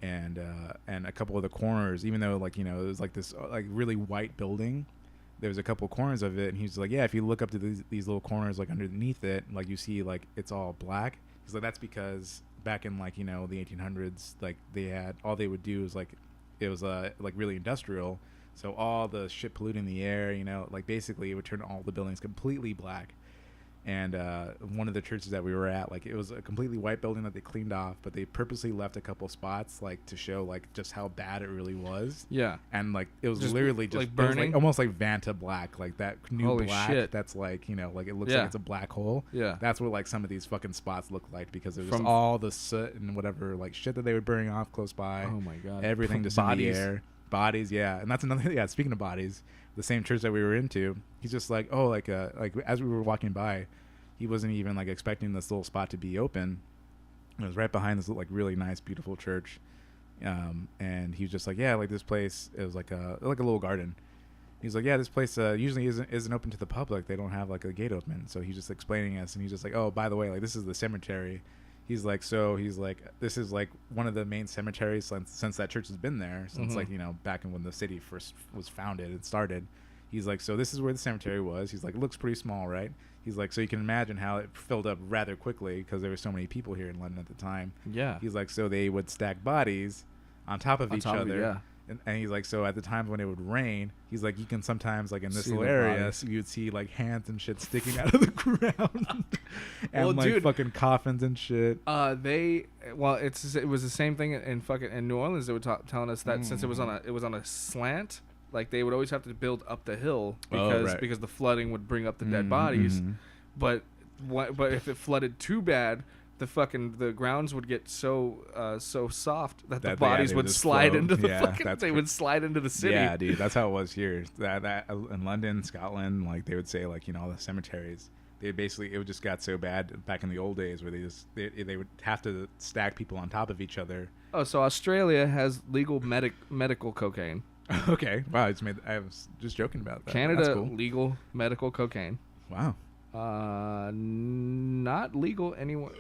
And a couple of the corners, even though like, you know, it was like this like really white building, there was a couple corners of it, and he's like, yeah, if you look up to these little corners like underneath it, like you see like it's all black. He's like, that's because back in like, you know, the 1800s, like they had, all they would do is like, it was like really industrial, so all the shit polluting the air, you know, like basically it would turn all the buildings completely black. And one of the churches that we were at, like it was a completely white building that they cleaned off, but they purposely left a couple spots like to show like just how bad it really was. Yeah, And like it was Just, literally just like, it was, burning? like, almost like Vanta black, like that new Holy black shit. that's like, you know, like it looks Yeah. like it's a black hole. Yeah. That's what like some of these fucking spots look like, because there's just From- all the soot and whatever like shit that they were burning off close by. Oh my god. Everything From just in the bodies. air. Bodies, yeah. And that's another, yeah, speaking of bodies, the same church that we were into, he's just like, oh, like as we were walking by, he wasn't even like expecting this little spot to be open. It was right behind this like really nice, beautiful church. And he was just like, yeah, like this place, it was like a little garden. He's like, yeah, this place usually isn't open to the public. They don't have like a gate open. So he's just explaining us, and he's just like, oh, by the way, like this is the cemetery. He's like, this is like one of the main cemeteries since that church has been there since like, you know, back in when the city first was founded and started. He's like, so this is where the cemetery was. He's like, it looks pretty small, right? He's like, so you can imagine how it filled up rather quickly because there were so many people here in London at the time. Yeah. He's like, so they would stack bodies on top of each other. Yeah. And he's like, so at the times when it would rain, he's like, you can sometimes, like in this See little the area, bodies. so you'd see like hands and shit sticking out of the ground. And Well, like dude, fucking coffins and shit. It was the same thing in New Orleans. They were telling us that since it was on a slant, like they would always have to build up the hill because the flooding would bring up the dead bodies. But if it flooded too bad, the grounds would get so soft that the bodies they would just slide float. into the Yeah, would slide into the city. Yeah, dude, that's how it was here. That in London, Scotland, like they would say, like, you know, all the cemeteries, it would just got so bad back in the old days where they would have to stack people on top of each other. Oh, so Australia has legal medical cocaine. Okay, wow, I was just joking about that. Canada, That's cool. legal medical cocaine. Wow. Not legal anywhere.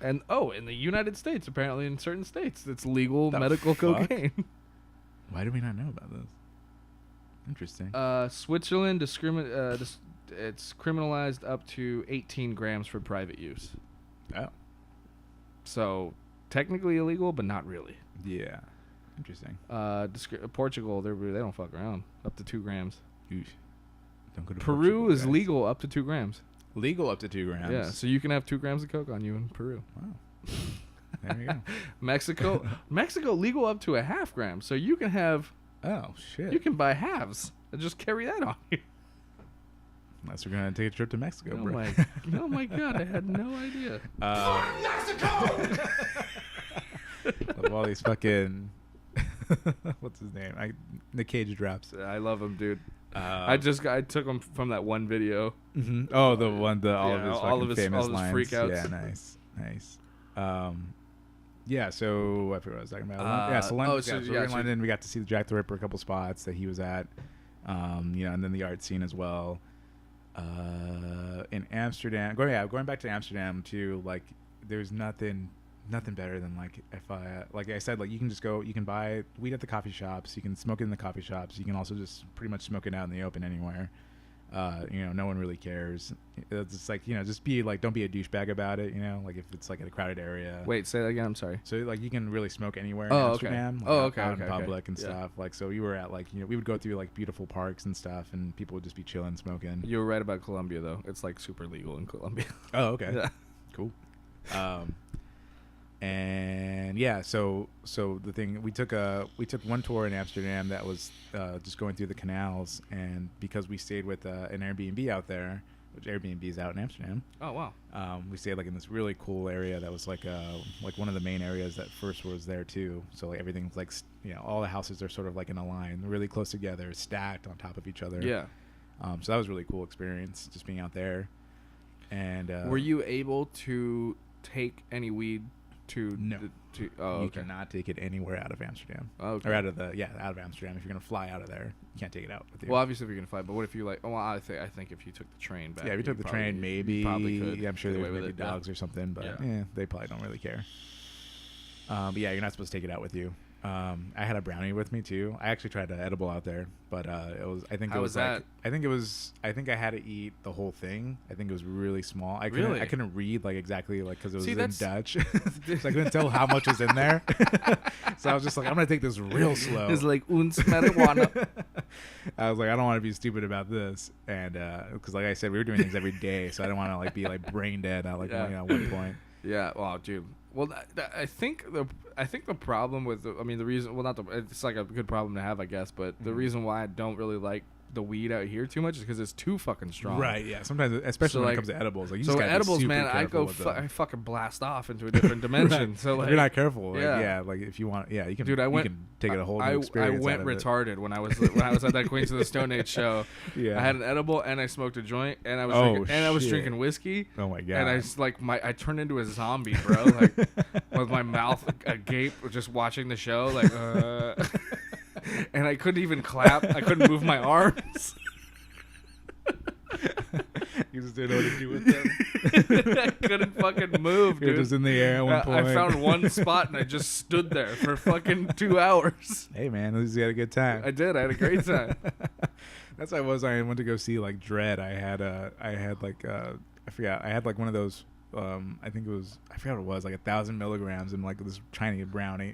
And in the United States, apparently in certain states, it's legal The medical fuck? cocaine. Why do we not know about this? Interesting. Switzerland it's criminalized up to 18 grams for private use. Oh, So technically illegal, but not really. yeah. Interesting. Portugal, they don't fuck around. Up to 2 grams. Oof. Don't go to Peru Portugal, is guys. legal up to 2 grams. Legal up to 2 grams. Yeah, so you can have 2 grams of coke on you in Peru. Wow. There you go. Mexico legal up to a half gram. So you can have Oh shit. you can buy halves and just carry that on you. Unless we're gonna take a trip to Mexico, bro. Oh my god, I had no idea. Mexico! Of all these fucking what's his name? Nick Cage drops. I love him, dude. I took him from that one video. Mm-hmm. Oh, the one, all of his all famous of his lines. freakouts. Yeah, nice. Yeah. So I forgot what I was talking about. So London. So we're in London. We got to see the Jack the Ripper a couple spots that he was at. You know, and then the art scene as well. In Amsterdam, going back to Amsterdam too. Like, there's nothing better than like I said, like you can just go, you can buy weed at the coffee shops, you can smoke it in the coffee shops, you can also just pretty much smoke it out in the open anywhere. You know, no one really cares. It's just like, you know, just be like, don't be a douchebag about it. You know, like if it's like in a crowded area. Wait, say that again. I'm sorry. So like you can really smoke anywhere in Oh, okay. Amsterdam. Like, Oh, okay, out okay, in public okay. and Yeah. stuff. Like, so we were at like, you know, we would go through like beautiful parks and stuff, and people would just be chilling, smoking. You were right about Colombia though. It's like super legal in Colombia. Oh, okay. Yeah. Cool. And yeah, so the thing we took one tour in Amsterdam that was just going through the canals, and because we stayed with an Airbnb out there, which Airbnb is out in Amsterdam. Oh wow. We stayed like in this really cool area that was like one of the main areas that first was there too. So like everything's like all the houses are sort of like in a line, really close together, stacked on top of each other. Yeah. So that was a really cool experience just being out there. And were you able to take any weed to? No. You You cannot take it anywhere out of Amsterdam. Okay. Or out of Amsterdam. If you're gonna fly out of there, you can't take it out with you. Well, obviously if you're gonna fly, but what if you like? Oh, well, I think if you took the train back. Yeah, if you took the train, maybe. You probably could. Yeah, I'm sure get there's away maybe with it, dogs or something, but Yeah. they probably don't really care. But yeah, you're not supposed to take it out with you. I had a brownie with me too. I actually tried to edible out there, but it was. I think How it was was like. that? I think it was. I think I had to eat the whole thing. I think it was really small. I Really? couldn't read like exactly like because it was See, in that's- Dutch, so I couldn't tell how much was in there. So I was just like, I'm gonna take this real slow. It's like uns marijuana. I was like, I don't want to be stupid about this, and because like I said, we were doing things every day, so I didn't want to like be like brain dead at like Yeah. one point. Yeah, well, dude. Well, I think the problem with the reason, well, not the, it's like a good problem to have, I guess, but the reason why I don't really like the weed out here too much is because it's too fucking strong. Right? Yeah. Sometimes, especially when like- it comes to edibles, like you So just gotta be edibles, super man, I careful go, with them. I fucking blast off into a different dimension. Right. So If like, you're not careful, like, yeah. yeah, like if you want, yeah, you can. dude, you can take it a whole new I experience. went out of it. retarded when I was at that Queens of the Stone Age show. Yeah. I had an edible and I smoked a joint and I was Oh, drinking, and I was shit. drinking whiskey. Oh my god. And I just, like I turned into a zombie, bro. Like with my mouth agape, just watching the show, like, and I couldn't even clap. I couldn't move my arms. You just didn't know what to do with them. I couldn't fucking move, You're dude. just in the air at one point. I found one spot and I just stood there for fucking 2 hours. Hey man, at least you had a good time. I did. I had a great time. That's how it was. I went to go see like Dread. I had I forgot. I had like one of those. I think it was. I forgot what it was. Like 1,000 milligrams in like this tiny brownie.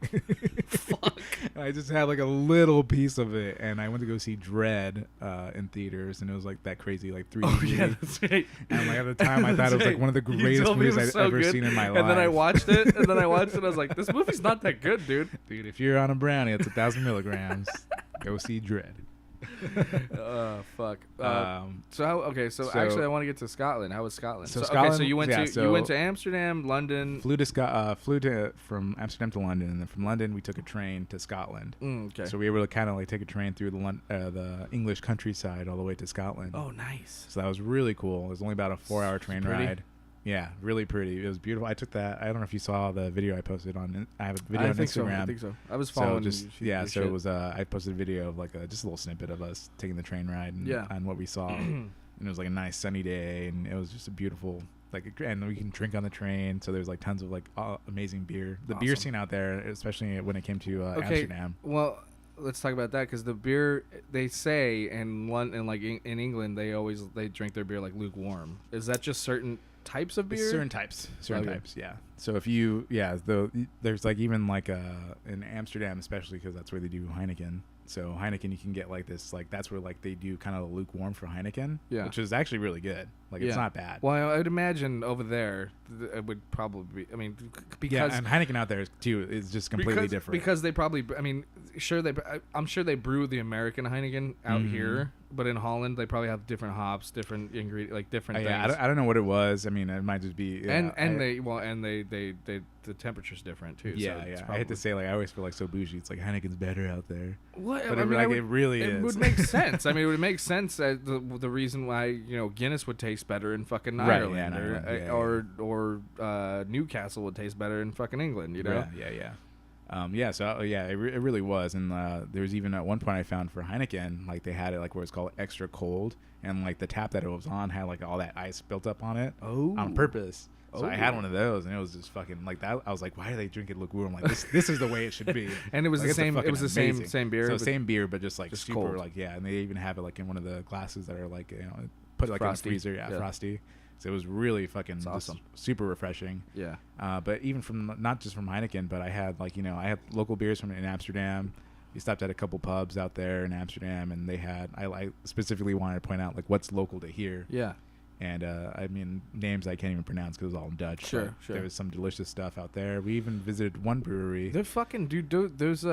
Fuck. And I just had like a little piece of it, and I went to go see Dread in theaters, and it was like that crazy like 3D. Oh yeah, that's right. And like at the time, I thought it was like one of the You greatest told me it movies was I'd so ever good, seen in my life. And then I watched it, and I was like, this movie's not that good, dude. Dude, if you're on a brownie, it's 1,000 milligrams. Go see Dread. Fuck. So Actually, I want to get to Scotland. How was Scotland? So Okay, so Scotland- you went yeah, to so- Amsterdam, London. flew from Amsterdam to London, and then from London we took a train to Scotland. Okay. So we were able to kind of like take a train through the English countryside all the way to Scotland. Oh, nice. So that was really cool. It was only about a 4-hour train Pretty? ride. Yeah, really pretty. It was beautiful. I took that. I don't know if you saw the video I posted on. I have a video on Instagram. I think so. I was So following. just your so shit. it was. I posted a video of like just a little snippet of us taking the train ride and Yeah. and what we saw. And it was like a nice sunny day, and it was just a beautiful and we can drink on the train. So there's like tons of like amazing beer. The beer Awesome. scene out there, especially when it came to Okay. Amsterdam. Well, let's talk about that because the beer they say in London, like in England, they drink their beer like lukewarm. Is that just certain types of beer? Certain types, Okay. yeah. So if you, there's like even like in Amsterdam, especially because that's where they do Heineken. So Heineken, you can get like this, like that's where like they do kind of lukewarm for Heineken, Yeah. which is actually really good. Like it's Yeah. not bad. Well, I would imagine over there it would probably be. I mean, because yeah, and Heineken out there too is just completely different. Because they probably. I mean, I'm sure they brew the American Heineken out here, but in Holland they probably have different hops, different ingredients, like different things. yeah, I don't know what it was. I mean, it might just be. Yeah, the temperature's different too. Yeah, so it's I hate to say, like I always feel like so bougie. It's like Heineken's better out there. What? But I mean, I would- it really it is. would make sense. I mean, it would make sense that the reason why Guinness would taste better in fucking Right, yeah, Ireland, in Ireland, or Newcastle would taste better in fucking England. You know? Yeah. So it really was, and there was even at one point I found for Heineken, like they had it like where it's called extra cold, and like the tap that it was on had like all that ice built up on it on purpose. So I had one of those, and it was just fucking like that. I was like, why do they drink it lukewarm? Like this is the way it should be. And it was Like, the it's same. It fucking was the amazing. same beer. So but same beer, but just like just super cold. like and they even have it like in one of the glasses that are like put it like Frosty. in the freezer, yeah, frosty. So it was really fucking just awesome. super refreshing. Yeah. But even from not just from Heineken, but I had like I had local beers from in Amsterdam. We stopped at a couple pubs out there in Amsterdam, and they had I specifically wanted to point out like what's local to here. Yeah. And I mean, names I can't even pronounce because it was all in Dutch. Sure. There was some delicious stuff out there. We even visited one brewery. They're fucking those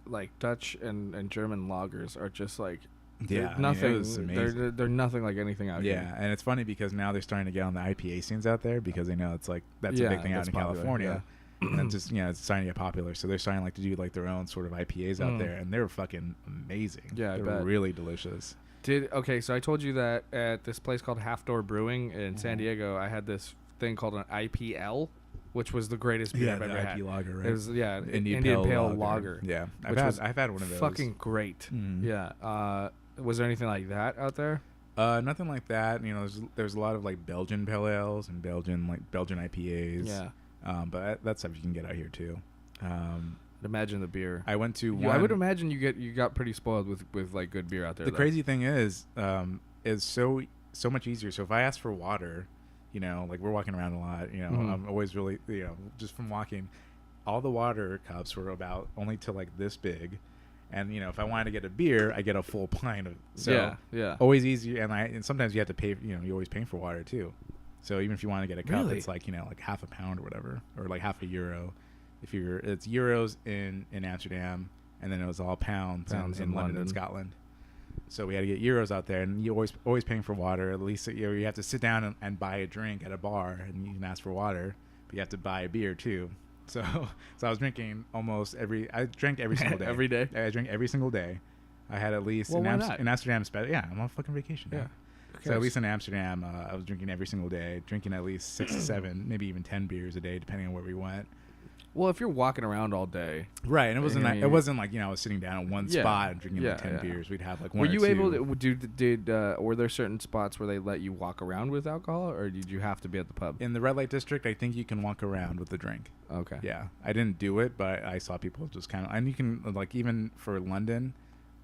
like Dutch and German lagers are just like nothing. It was amazing. They're nothing like anything out here. Yeah, and it's funny because now they're starting to get on the IPA scenes out there because they know it's like that's a big thing out in popular, California. And it's just it's starting to get popular. So they're starting like to do like their own sort of IPAs out there, and they're fucking amazing. Yeah, they're really delicious. So I told you that at this place called Half Door Brewing in San Diego, I had this thing called an IPL, which was the greatest beer I've ever had. Lager, right? It was Indian Pale Lager. Yeah, I've had one of those. Fucking great. Yeah. Was there anything like that out there? Nothing like that. You know, there's a lot of like Belgian pale ales and Belgian IPAs. Yeah. But that's stuff you can get out here too. Imagine the beer. I went to I would imagine you got pretty spoiled with like good beer out there. The crazy thing is so much easier. So if I ask for water, like we're walking around a lot, I'm always really, just from walking, all the water cups were about only to like this big. And, if I wanted to get a beer, I get a full pint of, so yeah. Always easy. And sometimes you have to pay, you're always paying for water too. So even if you want to get a cup, it's like, like half a pound or whatever, or like half a euro. It's euros in Amsterdam, and then it was all pounds in London and Scotland. So we had to get euros out there, and you always paying for water. At least you have to sit down and buy a drink at a bar, and you can ask for water, but you have to buy a beer too. So I was drinking I drank every single day. Every day? I drank every single day. I had at least in Amsterdam. Yeah, I'm on fucking vacation now. Yeah. So at least in Amsterdam, I was drinking every single day, drinking at least 6 to 7, maybe even 10 beers a day, depending on where we went. Well, if you're walking around all day, right? And it wasn't it wasn't like I was sitting down at one spot and drinking like 10 beers. We'd have like one. Were you or able two. were there certain spots where they let you walk around with alcohol, or did you have to be at the pub? In the red light district, I think you can walk around with the drink. Okay. Yeah, I didn't do it, but I saw people just kind of, and you can like even for London,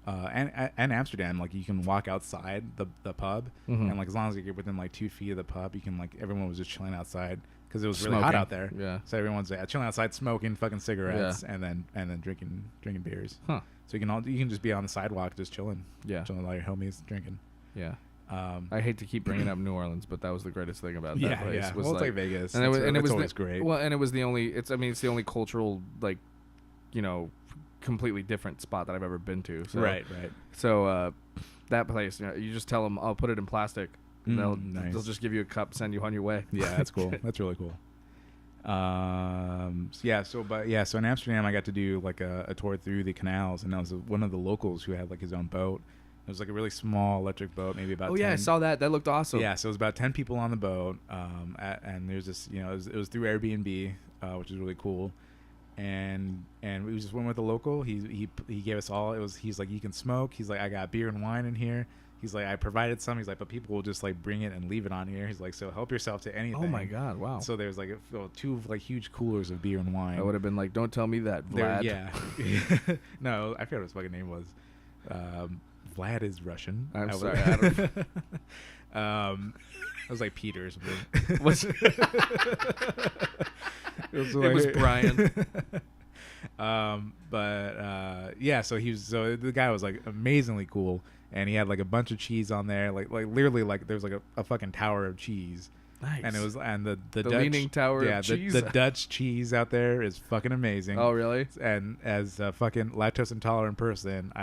and Amsterdam, like you can walk outside the pub, and like as long as you get within like 2 feet of the pub, you can like everyone was just chilling outside. Because it was really hot out there, so everyone's chilling outside, smoking fucking cigarettes, and then drinking beers. Huh. So you can just be on the sidewalk, just chilling, chilling with all your homies, drinking. Yeah. I hate to keep bringing up New Orleans, but that was the greatest thing about that place. Yeah. Well, it's like Vegas, and it was always great. Well, and it was the only. It's the only cultural completely different spot that I've ever been to. So, right. So that place, you just tell them, I'll put it in plastic. They'll just give you a cup, send you on your way. Yeah, that's cool. That's really cool. So in Amsterdam, I got to do like a tour through the canals, and that was one of the locals who had like his own boat. It was like a really small electric boat, maybe about 10. I saw that. That looked awesome. Yeah, so it was about 10 people on the boat, and there's this, it was through Airbnb, which is really cool. And we just went with the local. He gave us all. He's like, you can smoke. He's like, I got beer and wine in here. He's like, I provided some. He's like, but people will just like bring it and leave it on here. He's like, so help yourself to anything. Oh my God! Wow. So there's like 2 like huge coolers of beer and wine. I would have been like, don't tell me that, Vlad. Yeah. No, I forgot what his fucking name was. Vlad is Russian. I'm sorry. I don't... I was like Peter or something. It was Brian. So the guy was like amazingly cool, and he had like a bunch of cheese on there, like literally like there was like a fucking tower of cheese. Nice. And it was the Dutch, leaning tower of cheese. The Dutch cheese out there is fucking amazing. Oh really? And as a fucking lactose intolerant person,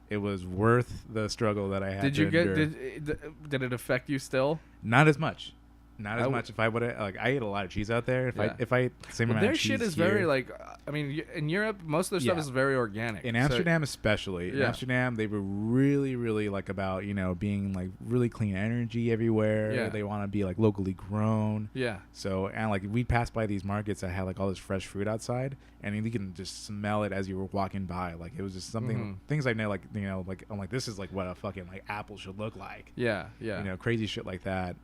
it was worth the struggle that I had. Did it affect you still? Not as much. Not as much. If I would have, like, I ate a lot of cheese out there. If I ate the same amount of cheese their shit is very like. I mean, in Europe, most of their stuff is very organic. In Amsterdam, especially. In Amsterdam, they were really, really like about being like really clean energy everywhere. Yeah. They want to be like locally grown. Yeah. So and like we'd pass by these markets that had like all this fresh fruit outside, and you can just smell it as you were walking by. Like it was just something. Things I know, like like I'm like, this is like what a fucking like apple should look like. Yeah. Yeah. Crazy shit like that.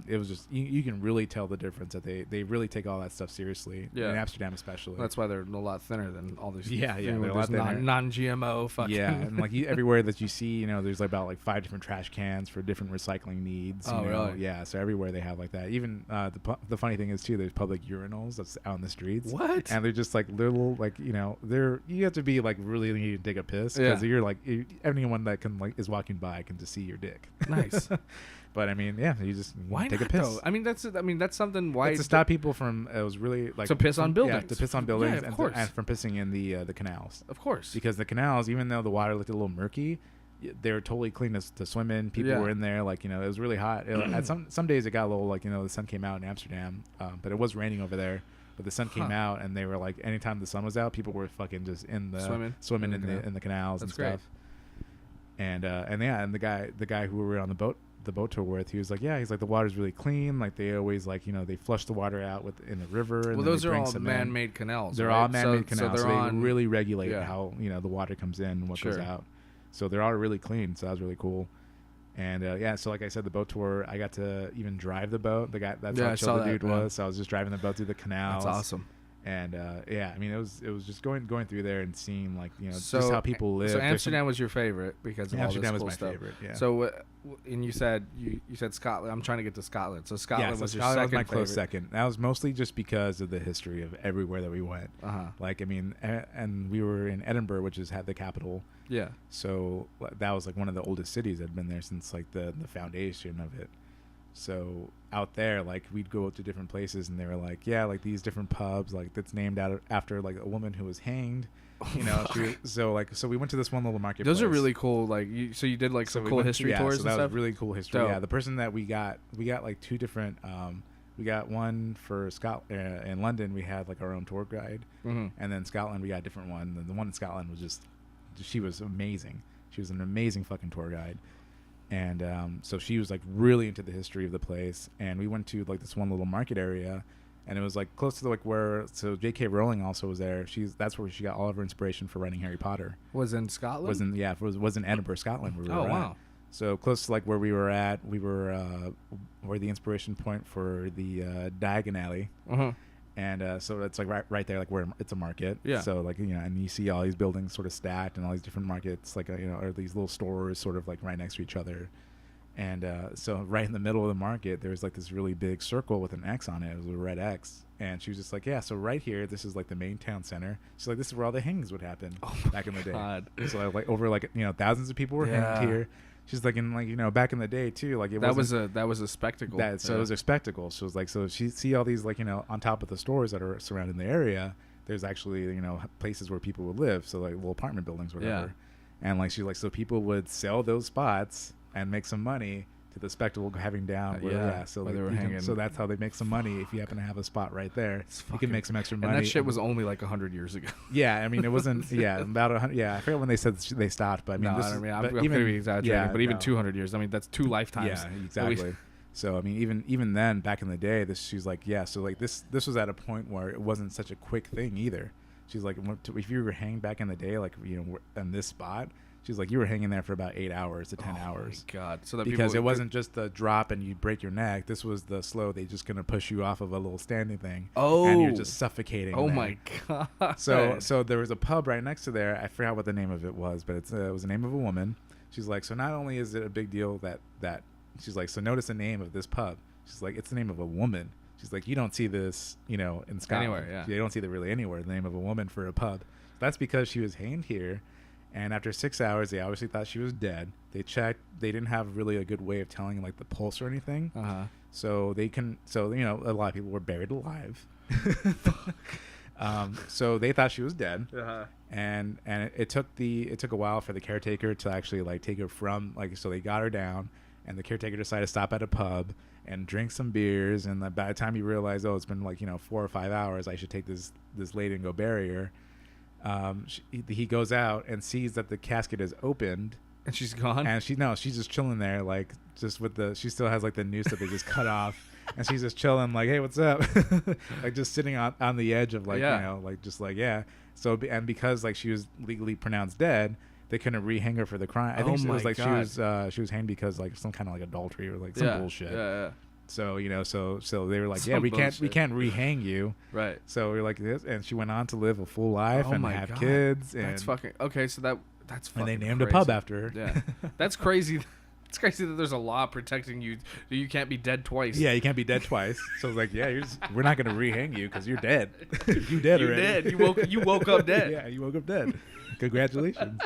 It was just you can really tell the difference that they really take all that stuff seriously. Yeah. In Amsterdam especially. That's why they're a lot thinner than all these. Yeah, they're a lot thinner. Non-GMO fucking. Yeah, and like everywhere that you see, there's like about like 5 different trash cans for different recycling needs. Oh, really? Yeah, so everywhere they have like that. Even the funny thing is too, there's public urinals that's out in the streets. What? And they're just like little like you have to be like really needing to take a piss because you're like anyone that can like is walking by can just see your dick. Nice. But I mean, yeah, you just Why take not, a piss. though? I mean, that's something. Why It's to stop people from. It was really like to piss on buildings. Yeah, to piss on buildings, Yeah, of course. and from pissing in the canals. Of course. Because the canals, even though the water looked a little murky, they were totally clean to swim in. People were in there, like, it was really hot. At some days it got a little, like, the sun came out in Amsterdam, but it was raining over there. But the sun came out, and they were like, anytime the sun was out, people were fucking just in the swimming in the canals. That's and stuff. Great. And the guy who we were on the boat tour with, he was like, he's like, the water's really clean. Like, they always, like, they flush the water out in the river. And well, those are all man-made canals. They're right? all man-made canals. So they really regulate yeah. how the water comes in and what goes out. So they're all really clean. So that was really cool. And so like I said, the boat tour, I got to even drive the boat. The guy, that's how chill the dude was. So I was just driving the boat through the canals. That's awesome. And I mean, it was just going through there and seeing, like, just how people live. So Amsterdam was your favorite because of all this cool Amsterdam was my stuff. favorite. Yeah. So and you said Scotland. I'm trying to get to Scotland. So Scotland was your Scotland second was my close favorite. second. That was mostly just because of the history of everywhere that we went. Like, I mean, and we were in Edinburgh, which had the capital. Yeah. So that was like one of the oldest cities that had been there since, like, the foundation of it. So out there, like, we'd go to different places, and they were like, like, these different pubs, like, that's named after like a woman who was hanged. So we went to this one little market. Those are really cool. Like, you did like some cool history tours. So that was really cool history. Dope. Yeah, the person that we got like two different. We got one for Scotland. In London, we had like our own tour guide, and then Scotland, we got a different one. And the one in Scotland was she was amazing. She was an amazing fucking tour guide. And so she was like really into the history of the place, and we went to like this one little market area, and it was like close to like where J.K. Rowling also was there. That's where she got all of her inspiration for writing Harry Potter. Was in Scotland? Was in Edinburgh, Scotland, where we were wow. at. So close to like where we were at, we were the inspiration point for the Diagon Alley. And so it's like right there, like where it's a market. Yeah. So like, and you see all these buildings sort of stacked, and all these different markets, like, or these little stores sort of like right next to each other. And so right in the middle of the market, there was like this really big circle with an X on it. It was a red X. And she was just like, so right here, this is like the main town center. She's like, this is where all the hangings would happen back in the day. God. So like over like, thousands of people were hanged here. She's like, in like, back in the day too, like that was a spectacle. So it was a spectacle. So it was like, so she see all these, like, on top of the stores that are surrounding the area, there's actually, places where people would live. So like little apartment buildings or whatever. And like, she's like, so people would sell those spots and make some money to the spectacle having down. So they were hanging. So that's how they make some money. If you happen to have a spot right there, you can make some extra money. And that shit was only like 100 years ago. Yeah, I mean, it wasn't. About 100. Yeah, I forget when they said they stopped, but I mean, I'm maybe exaggerating. But even 200 years. I mean, that's 2 lifetimes. Yeah, exactly. So I mean, even then, back in the day, she's like, so like this was at a point where it wasn't such a quick thing either. She's like, if you were hanged back in the day, like, in this spot. She's like, you were hanging there for about 8 hours to 10 hours. Oh, my God. So that because it wasn't just the drop and you break your neck. This was the slow. They just going to push you off of a little standing thing. Oh. And you're just suffocating. Oh, there. My God. So there was a pub right next to there. I forgot what the name of it was, but it was the name of a woman. She's like, so not only is it a big deal that she's like, so notice the name of this pub. She's like, it's the name of a woman. She's like, you don't see this, in Scotland. Anywhere, yeah. You don't see that really anywhere, the name of a woman for a pub. That's because she was hanged here. And after 6 hours, they obviously thought she was dead. They checked. They didn't have really a good way of telling, like, the pulse or anything. So a lot of people were buried alive. So they thought she was dead. And it took a while for the caretaker to actually, like, take her from, like, so they got her down, and the caretaker decided to stop at a pub and drink some beers. And by the time he realized, it's been like 4 or 5 hours, I should take this lady and go bury her. He goes out and sees that the casket is opened, and she's gone. And she's just chilling there, like, just with she still has like the noose that they just cut off, and she's just chilling, like, hey, what's up, like just sitting on the edge of like like just like So and because like she was legally pronounced dead, they couldn't re-hang her for the crime. I think it was like God. she was hanged because like some kind of like adultery or like some bullshit. So so they were like, we can't re-hang you. Right. So we're like this, and she went on to live a full life and have kids. And that's fucking okay. So that's fucking. And they named crazy. a pub after her. Yeah, that's crazy. It's crazy that there's a law protecting you. You can't be dead twice. Yeah, you can't be dead twice. So it's like, we're not gonna re-hang you because you're dead. You dead already. Dead. You woke up dead. Yeah, you woke up dead. Congratulations.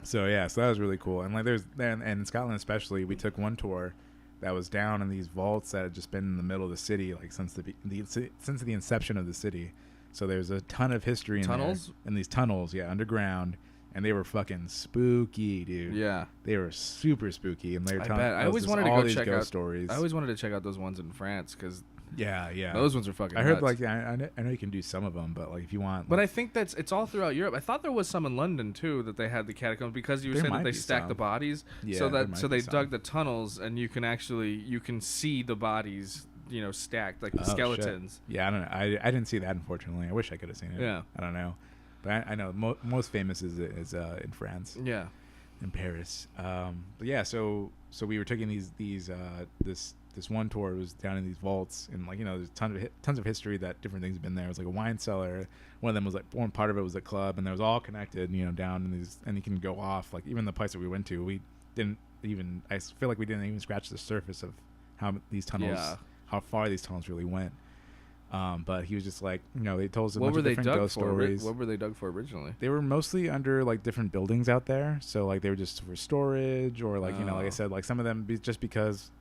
So that was really cool. And like and in Scotland especially, we took one tour. that was down in these vaults that had just been in the middle of the city, like since the inception of the city. So there's a ton of history in Tunnels? there, in these tunnels, underground, and they were fucking spooky, dude. Yeah. They were super spooky, and they were I telling bet. I us always just wanted to all go these check ghost out stories. I always wanted to check out those ones in France because yeah. those ones are fucking I heard nuts. like I know you can do some of them, but like if you want, But like, I think it's all throughout Europe. I thought there was some in London too that they had the catacombs because you were There saying that might they be stacked some. the bodies. Yeah, so there that might so be they some. dug the tunnels and you can see the bodies, stacked like the oh, shit. skeletons. Yeah, I don't know. I didn't see that, unfortunately. I wish I could have seen it. Yeah. I don't know, but I know most famous is in France. Yeah. In Paris. But yeah, so we were taking this one tour. It was down in these vaults, and like there's tons of history that different things have been there. It was like a wine cellar. One of them was like one part of it was a club, and there was all connected. Down in these, and you can go off. Like even the place that we went to, we didn't even. I feel like we didn't even scratch the surface of how these tunnels, how far these tunnels really went. But he was just like, they told us a bunch of different ghost stories. What were they dug for originally? They were mostly under like different buildings out there, so like they were just for storage, or like like I said, like some of them just because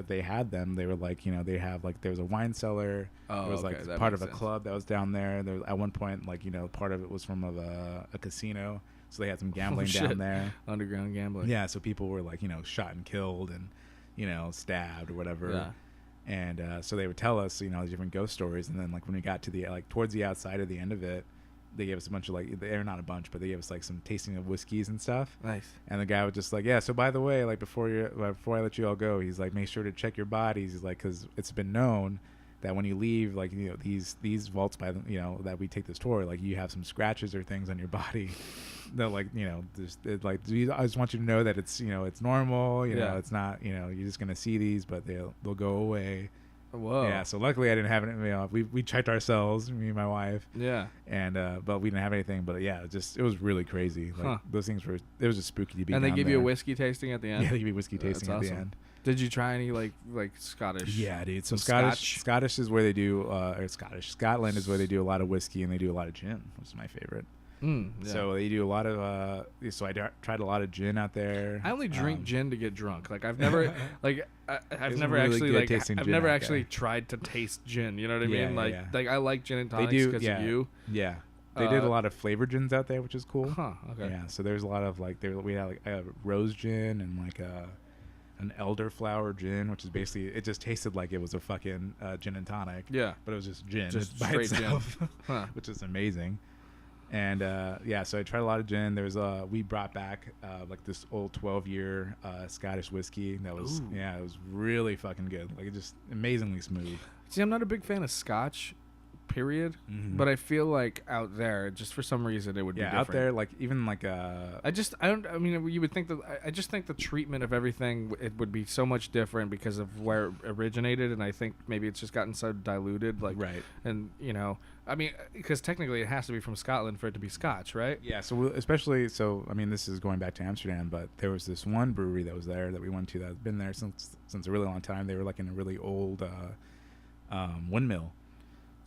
they had them, they were like they have like there was a wine cellar. Oh, it was okay, like that part of makes a sense. club that was down there. There was, at one point, like part of it was from a casino, so they had some gambling down shit. there. Underground gambling. Yeah, so people were like shot and killed and stabbed or whatever. Yeah. And so they would tell us, these different ghost stories, and then like when we got to the towards the outside of the end of it, they gave us a bunch of they're not a bunch, but they gave us like some tasting of whiskeys and stuff. Nice. And the guy was just like, yeah. So by the way, like before I let you all go, he's like, make sure to check your bodies. He's like, because it's been known that when you leave, like these vaults by that we take this tour, like you have some scratches or things on your body. They're like I just want you to know that it's it's normal. Yeah. It's not you're just gonna see these, but they'll go away. Whoa. Yeah, so luckily I didn't have it. We checked ourselves, me and my wife, Yeah. and but we didn't have anything. But yeah, it was really crazy. Like those things it was just spooky to be. And they down give you a there. whiskey tasting at the end. Yeah, they give you whiskey That's tasting at the awesome. end. Did you try any like Scottish? Yeah, dude. So Some Scottish is where they do, Scotland is where they do a lot of whiskey and they do a lot of gin, which is my favorite. Yeah. So they do a lot of. So I tried a lot of gin out there. I only drink gin to get drunk. Like I've never like I've never really actually good like tasting I've gin never out actually there. tried to taste gin. You know what I Yeah, mean? yeah, Like yeah. like I like gin and They tonics do, because yeah. of you. Yeah, they did Uh, a lot of flavored gins out there, which is cool. Huh. Okay. Yeah, so there's a lot of like we had like a rose gin and like an elderflower gin, which is basically it just tasted like it was a fucking gin and tonic. Yeah. But it was just gin, Just by straight gin. itself, Huh. which is amazing. And yeah, so I tried a lot of gin. There was we brought back like this old 12-year Scottish whiskey that was Ooh. it was really fucking good. Like it just amazingly smooth. See, I'm not a big fan of Scotch, period. Mhm. But I feel like out there, just for some reason, it would be Yeah, different. out there, like even like I mean, you would think that. I just think the treatment of everything it would be so much different because of where it originated, and I think maybe it's just gotten so diluted. Like, right. and I mean, because technically it has to be from Scotland for it to be Scotch, right? Yeah, so I mean, this is going back to Amsterdam, but there was this one brewery that was there that we went to that's been there since a really long time. They were like in a really old windmill.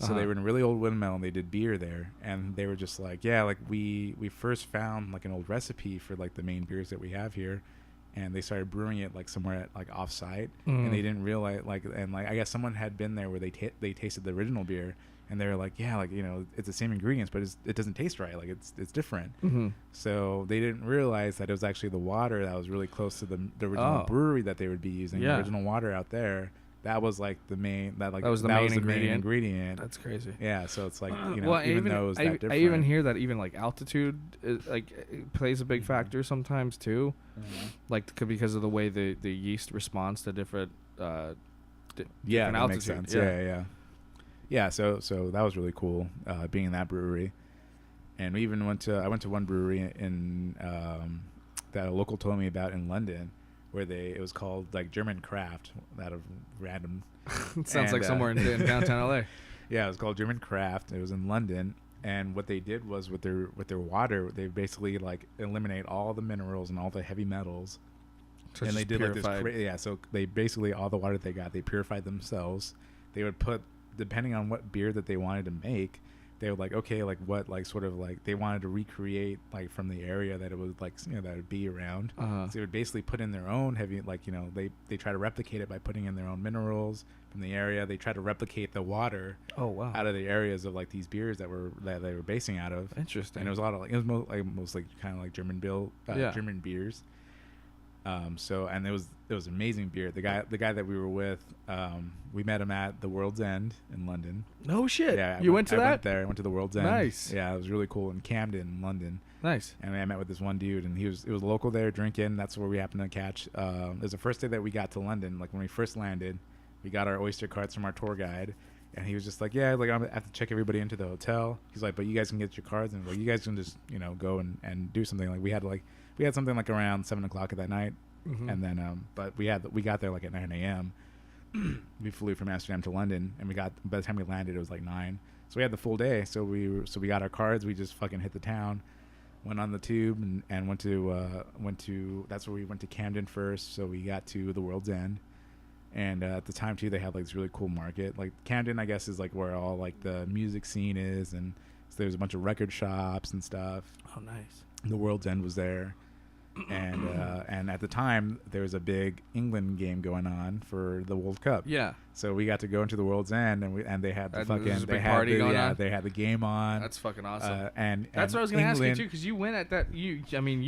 So they were in a really old windmill and they did beer there, and they were just like, yeah, like we first found like an old recipe for like the main beers that we have here, and they started brewing it like somewhere at like off-site, and they didn't realize I guess someone had been there where they tasted the original beer, and they were like, yeah, like it's the same ingredients, but it doesn't taste right, like it's different. Mm-hmm. So they didn't realize that it was actually the water that was really close to the original brewery that they would be using, the original water out there. That was like the main that was the main ingredient. That's crazy. Yeah, so it's like well, even though it's that different. I even hear that even like altitude it plays a big factor sometimes too, like because of the way the yeast responds to different yeah, different that altitude. makes sense. Yeah. So that was really cool being in that brewery, and we even I went to one brewery in that a local told me about in London, where it was called like German Craft, out of random. It sounds like somewhere in downtown LA. Yeah, it was called German Craft. It was in London, and what they did was with their water, they basically like eliminate all the minerals and all the heavy metals, So and it's they did purified. like this. So they basically all the water they got, they purified themselves. They would put, depending on what beer that they wanted to make, they were like, okay, like what, like sort of like they wanted to recreate like from the area that it was like, you know, that would be around. So they would basically put in their own heavy, like, you know, they try to replicate it by putting in their own minerals from the area. They try to replicate the water out of the areas of like these beers that they were basing out of. Interesting. And it was a lot of like, it was mostly kind of like German beers. So, and it was amazing beer. The guy that we were with, we met him at the World's End in London. No shit. Yeah, you went to that? I went there. I went to the World's End. Nice. Yeah, it was really cool in Camden, London. Nice. And I met with this one dude, and it was local there drinking. That's where we happened to catch. It was the first day that we got to London. Like when we first landed, we got our Oyster cards from our tour guide, and he was just like, "Yeah, like I'm gonna have to check everybody into the hotel." He's like, "But you guys can get your cards, and like you guys can just, you know, go and do something." Like we had something like around 7:00 at that night. And then, but we got there like at 9 a.m. We flew from Amsterdam to London, and by the time we landed, it was like 9. So we had the full day. So we got our cards. We just fucking hit the town, went on the tube, and went to that's where we went to Camden first. So we got to the World's End, and at the time too, they had like this really cool market. Like Camden, I guess, is like where all like the music scene is, and so there's a bunch of record shops and stuff. Oh, nice. The World's End was there. And at the time there was a big England game going on for the World Cup. Yeah. So we got to go into the World's End, and they had the fucking party going on. They had the game on. That's fucking awesome. And that's what I was gonna ask you too, because you went at that. You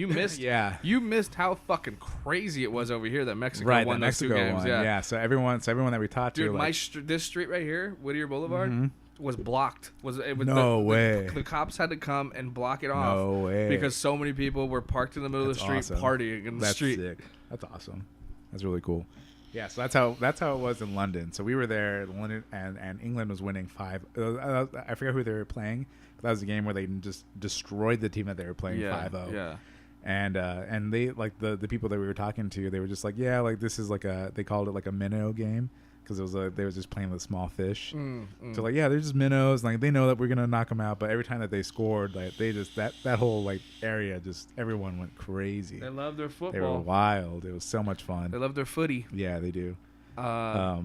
missed. Yeah. You missed how fucking crazy it was over here that Mexico right, won that those Mexico 2 games. won. Yeah. So everyone that we talked Dude, to, like, this street right here, Whittier Boulevard, was blocked. No way. The cops had to come and block it off. No way. Because so many people were parked in the middle of the street awesome. partying in the street. That's sick. That's awesome. That's really cool. Yeah, so that's how it was in London. So we were there, London, and England was winning 5. I forget who they were playing, but that was a game where they just destroyed the team that they were playing 5-0. Yeah. And they, like, the people that we were talking to, they were just like, yeah, like this is like they called it like a minnow game, because it was they were just playing with small fish. So like, yeah, they're just minnows. Like they know that we're gonna knock them out, but every time that they scored, like they just that whole like area, just everyone went crazy. They love their football. They were wild. It was so much fun. They love their footy. Yeah, they do. Yeah.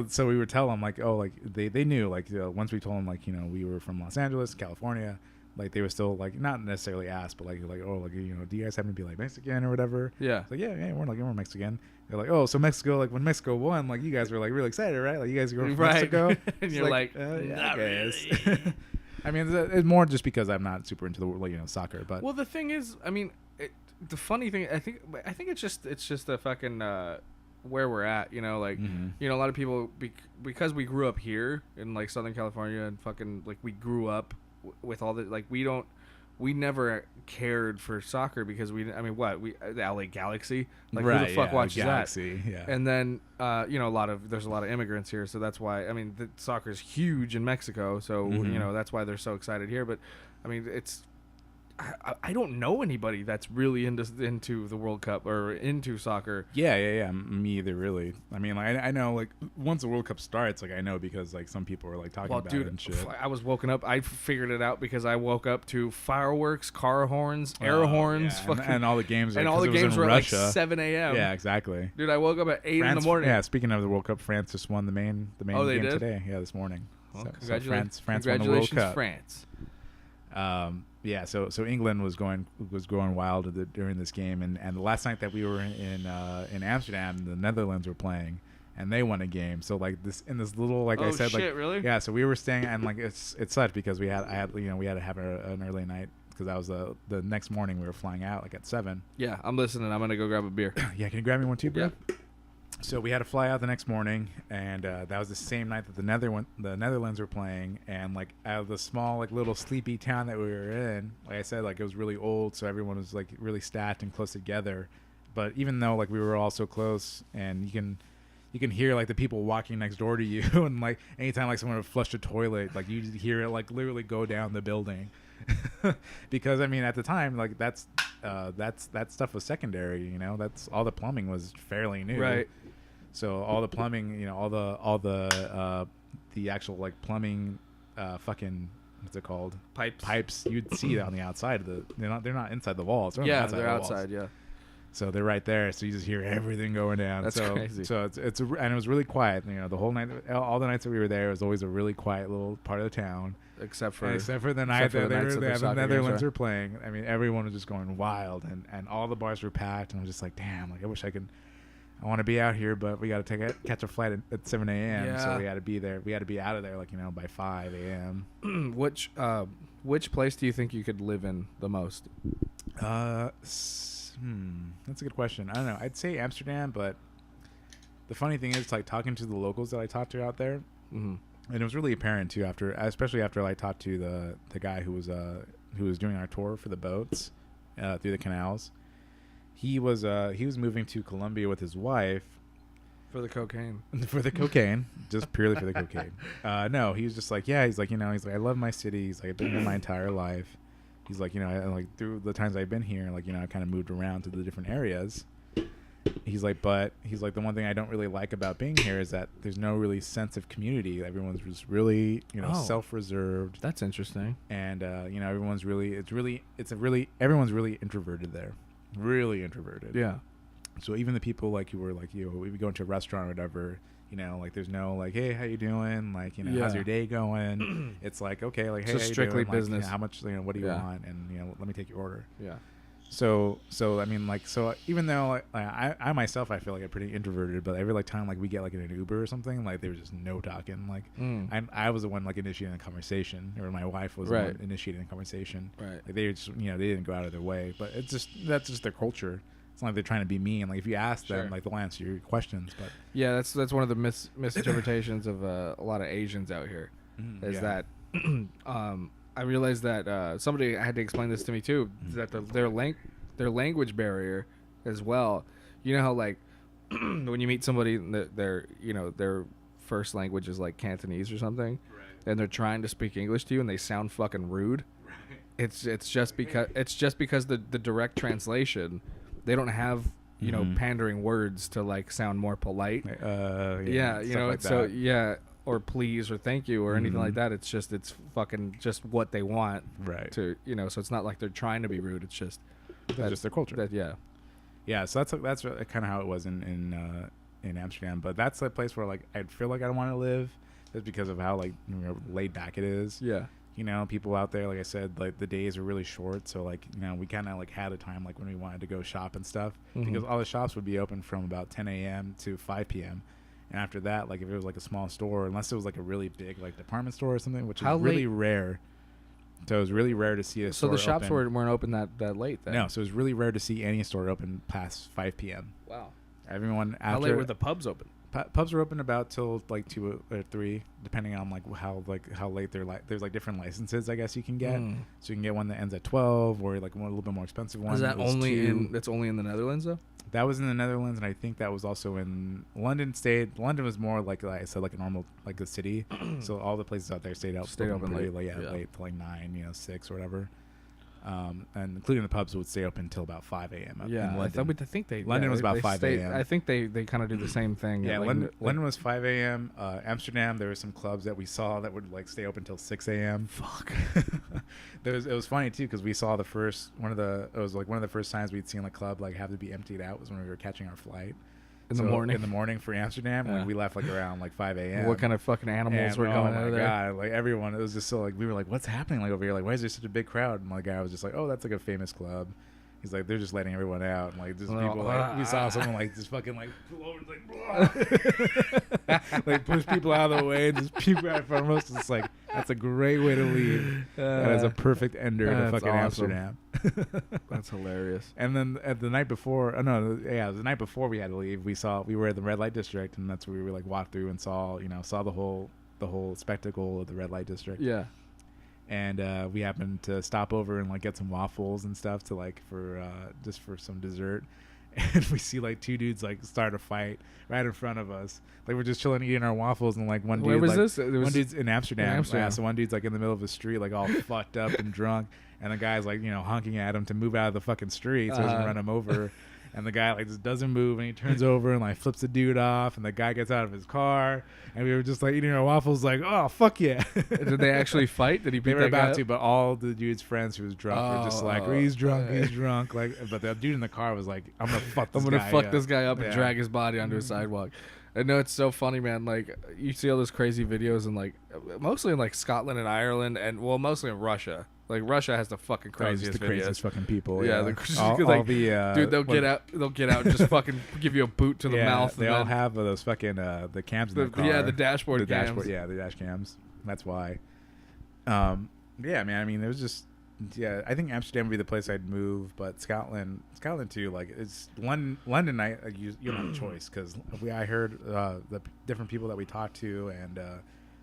So we would tell them like, oh, like they knew, like, once we told them, like, you know, we were from Los Angeles, California. Like they were still like not necessarily asked, but like oh, like, you know, do you guys happen to be like Mexican or whatever? Yeah. Like we're Mexican. They're like, oh, so Mexico, like when Mexico won, like you guys were like really excited, right? Like you guys were from Mexico. And you're like, yeah, not really. I mean, it's more just because I'm not super into the, you know, soccer, but well, the thing is, I mean, the funny thing, I think it's just a fucking where we're at, you know, like, you know, a lot of people because we grew up here in like Southern California and fucking like we grew up with all the, like, we never cared for soccer because the LA Galaxy, like, right, who the fuck watches Galaxy, that? Yeah. And then you know, there's a lot of immigrants here, so that's why, I mean, the soccer's huge in Mexico, so you know, that's why they're so excited here. But I mean, it's I don't know anybody that's really into the World Cup or into soccer. Yeah. Me either, really. I mean, like, I know, like, once the World Cup starts, like, I know because, like, some people are, like, talking about it and shit. I was woken up. I figured it out because I woke up to fireworks, car horns, air horns, yeah. and all the games. And all the games were at like 7 a.m. Yeah, exactly. Dude, I woke up at 8 in the morning. Yeah, speaking of the World Cup, France just won the main game today. Yeah, this morning. Well, so France won the World congratulations, Cup. France. Yeah, so England was going wild during this game, and the last night that we were in Amsterdam, the Netherlands were playing, and they won a game. So like this in this little, like I said, shit, like, really? Yeah, so we were staying, and like it sucked because we had to have an early night because that was the next morning we were flying out like at 7. Yeah, I'm listening. I'm gonna go grab a beer. Yeah, can you grab me one too, bro? Yeah. So we had to fly out the next morning, and that was the same night that the Netherlands were playing. And like out of the small, like, little sleepy town that we were in, like I said, like, it was really old, so everyone was like really stacked and close together. But even though like we were all so close, and you can hear like the people walking next door to you, and like anytime like someone would flush a toilet, like you hear it like literally go down the building. Because I mean, at the time, like that stuff was secondary, you know. That's all, the plumbing was fairly new, Right. So all the plumbing, you know, all the actual like plumbing, fucking, what's it called? Pipes. Pipes. You'd see that on the outside of they're not inside the walls. They're outside. Yeah. So they're right there. So you just hear everything going down. That's crazy. So and it was really quiet. You know, the whole night, all the nights that we were there, it was always a really quiet little part of the town. Except for the night that the Netherlands are were playing. I mean, everyone was just going wild, and all the bars were packed. And I was just like, damn, like I wish I want to be out here, but we got to catch a flight at 7 a.m. Yeah. So we had to be there. We had to be out of there, like, you know, by 5 a.m. Which place do you think you could live in the most? That's a good question. I don't know. I'd say Amsterdam, but the funny thing is, like, talking to the locals that I talked to out there, and it was really apparent too especially after I talked to the guy who was doing our tour for the boats through the canals. He was moving to Colombia with his wife For the cocaine. for the cocaine, just purely for the cocaine. No, he was just like, yeah, he's like, you know, he's like, I love my city. He's like, I've been here my entire life. He's like, you know, like through the times I've been here, like, you know, I kind of moved around to the different areas. He's like, but he's like, the one thing I don't really like about being here is that there's no really sense of community. Everyone's just really, you know, self-reserved. That's interesting. And, you know, everyone's really introverted there. Really introverted. Yeah. So even the people like you were like, you know, we would go into a restaurant or whatever, you know, like there's no like, hey, how you doing? Like, you know, how's your day going? It's like, okay, like, hey, it's how you strictly doing? Like, business. you know, how much, you know, what do you want? And, you know, let me take your order. Yeah. So I mean, like, so even though like, I myself, I feel like I'm pretty introverted, but every like time like we get like in an Uber or something, like there was just no talking. Like I was the one like initiating the conversation, or my wife was the one initiating the conversation. Right. Like, they just, you know, they didn't go out of their way, but that's just their culture. It's not like they're trying to be mean. Like if you ask them, like they'll answer your questions. But yeah, that's one of the misinterpretations of a lot of Asians out here. Is that I realized that somebody had to explain this to me too. That their language barrier as well. You know how like when you meet somebody that their first language is like Cantonese or something, and they're trying to speak English to you and they sound fucking rude. It's just because the direct translation, they don't have you know pandering words to like sound more polite. Yeah, you know, like so that. Yeah. Or please or thank you or anything like that. It's fucking just what they want. Right. To, you know, so it's not like they're trying to be rude. It's just that's just their culture. Yeah. So that's kind of how it was in Amsterdam. But that's a place where like I feel like I don't want to live, just because of how like, you know, laid back it is. Yeah. You know, people out there, like I said, like the days are really short. So like, you know, we kind of like had a time like when we wanted to go shop and stuff, because all the shops would be open from about 10 a.m. to 5 p.m. And after that, like if it was like a small store, unless it was like a really big like department store or something, which is really rare. So it was really rare to see a store. So the shops open. weren't open that late then? No, so it was really rare to see any store open past 5 p.m. Wow. Everyone after. How late were the pubs open? Pubs were open about till like 2 or 3, depending on like how late they're like. There's like different licenses, I guess you can get. So you can get one that ends at 12, or like one a little bit more expensive one. Is that that's only in the Netherlands though? That was in the Netherlands, and I think that was also in London. London was more like I said, like a normal, like a city. So all the places out there stayed open late, late till like 9, you know, 6 or whatever. And including the pubs would stay open until about 5 a.m. Yeah, in London. I think London was about 5 a.m. I think they kind of do the same thing. Yeah, London was 5 a.m. Amsterdam, there were some clubs that we saw that would like stay open until 6 a.m. Fuck. It was funny too, because we saw one of the first times we'd seen a club like have to be emptied out was when we were catching our flight. In the morning for Amsterdam, when we left like around like 5 a.m. What kind of fucking animals were going out of there? God, like everyone, it was just so like we were like, what's happening like over here? Like, why is there such a big crowd? And my guy was just like, oh, that's like a famous club. He's like, they're just letting everyone out, and like just people like we saw someone like just fucking like pull over like like push people out of the way and just puke right in front of us. It's like that's a great way to leave. That is a perfect ender to fucking awesome. Amsterdam. That's hilarious. And then at the night before, the night before we had to leave, we were at the red light district, and that's where we like walked through and saw the whole spectacle of the red light district. Yeah. And we happened to stop over and like get some waffles and stuff to like for just for some dessert. And we see like 2 dudes like start a fight right in front of us. Like we're just chilling eating our waffles, and like one dude. Where was like, this? One dude's in Amsterdam. Yeah, so one dude's like in the middle of the street, like all fucked up and drunk, and the guy's like honking at him to move out of the fucking street so he doesn't run him over. and the guy like just doesn't move, and he turns over and like flips the dude off, and the guy gets out of his car, and we were just like eating our waffles, like, oh fuck yeah. Did they actually fight? Did he beat They were that guy about up? to, but all the dude's friends who was drunk were just like, he's drunk, like. But the dude in the car was like, I'm gonna fuck this guy up and Yeah. drag his body onto a sidewalk. I know it's so funny, man. Like you see all those crazy videos in like mostly in like Scotland and Ireland, and well, mostly in Russia. Like Russia has the fucking craziest the videos. craziest fucking people. Yeah, dude, they'll get out, and just fucking give you a boot to the mouth. They all have those fucking the cams in their car. Yeah, the dashboard cams. Yeah, the dash cams. That's why. Yeah, man. I mean, it was just. Yeah, I think Amsterdam would be the place I'd move, but Scotland too. Like it's London. You don't have a choice because I heard the different people that we talked to, and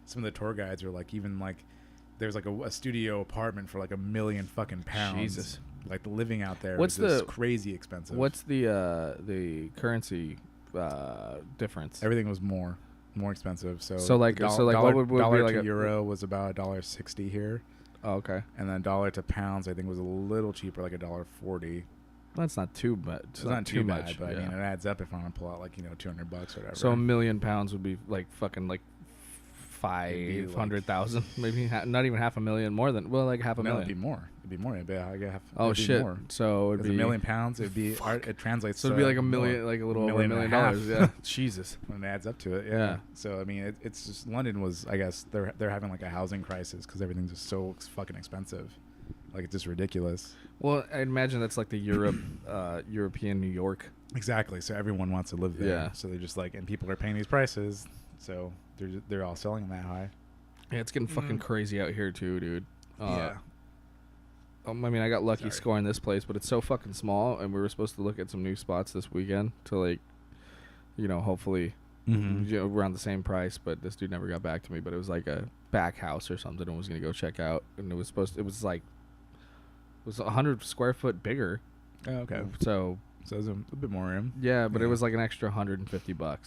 some of the tour guides are like even like there's like a studio apartment for like £1 million fucking pounds. Jesus. Like the living out there What's is just the- crazy expensive. What's the currency difference? Everything was more expensive. So like what would be dollar like to a euro was about $1.60 here, Oh, okay. and then dollar to pounds I think was a little cheaper, like $1.40. That's not too bad. It's not too much, bad, but yeah. I mean it adds up if I want to pull out like $200 or whatever. So £1 million would be like fucking like It'd be like- 500,000, maybe not even half a million, more than like half a no, million. it'd be more. It'd be like half. Oh it'd be shit! More. So it'd It's be £1 million. It'd be it translates. So it'd to be like a more. million, like a little over $1 million million. and a half. Yeah, Jesus. When it adds up to it, yeah. Yeah. So I mean, it's just London was. I guess they're having like a housing crisis because everything's just so fucking expensive. Like it's just ridiculous. Well, I imagine that's like the European New York. Exactly. So everyone wants to live there. Yeah. So they're just like, and people are paying these prices. So they're all selling them that high. Yeah, it's getting fucking crazy out here too, dude. Yeah. I mean, I got lucky scoring this place, but it's so fucking small, and we were supposed to look at some new spots this weekend to like, hopefully, around the same price. But this dude never got back to me. But it was like a back house or something, and was gonna go check out, and it was 100 square foot bigger. Oh, okay. So there's a bit more room. yeah, but it Yeah. was like an extra $150.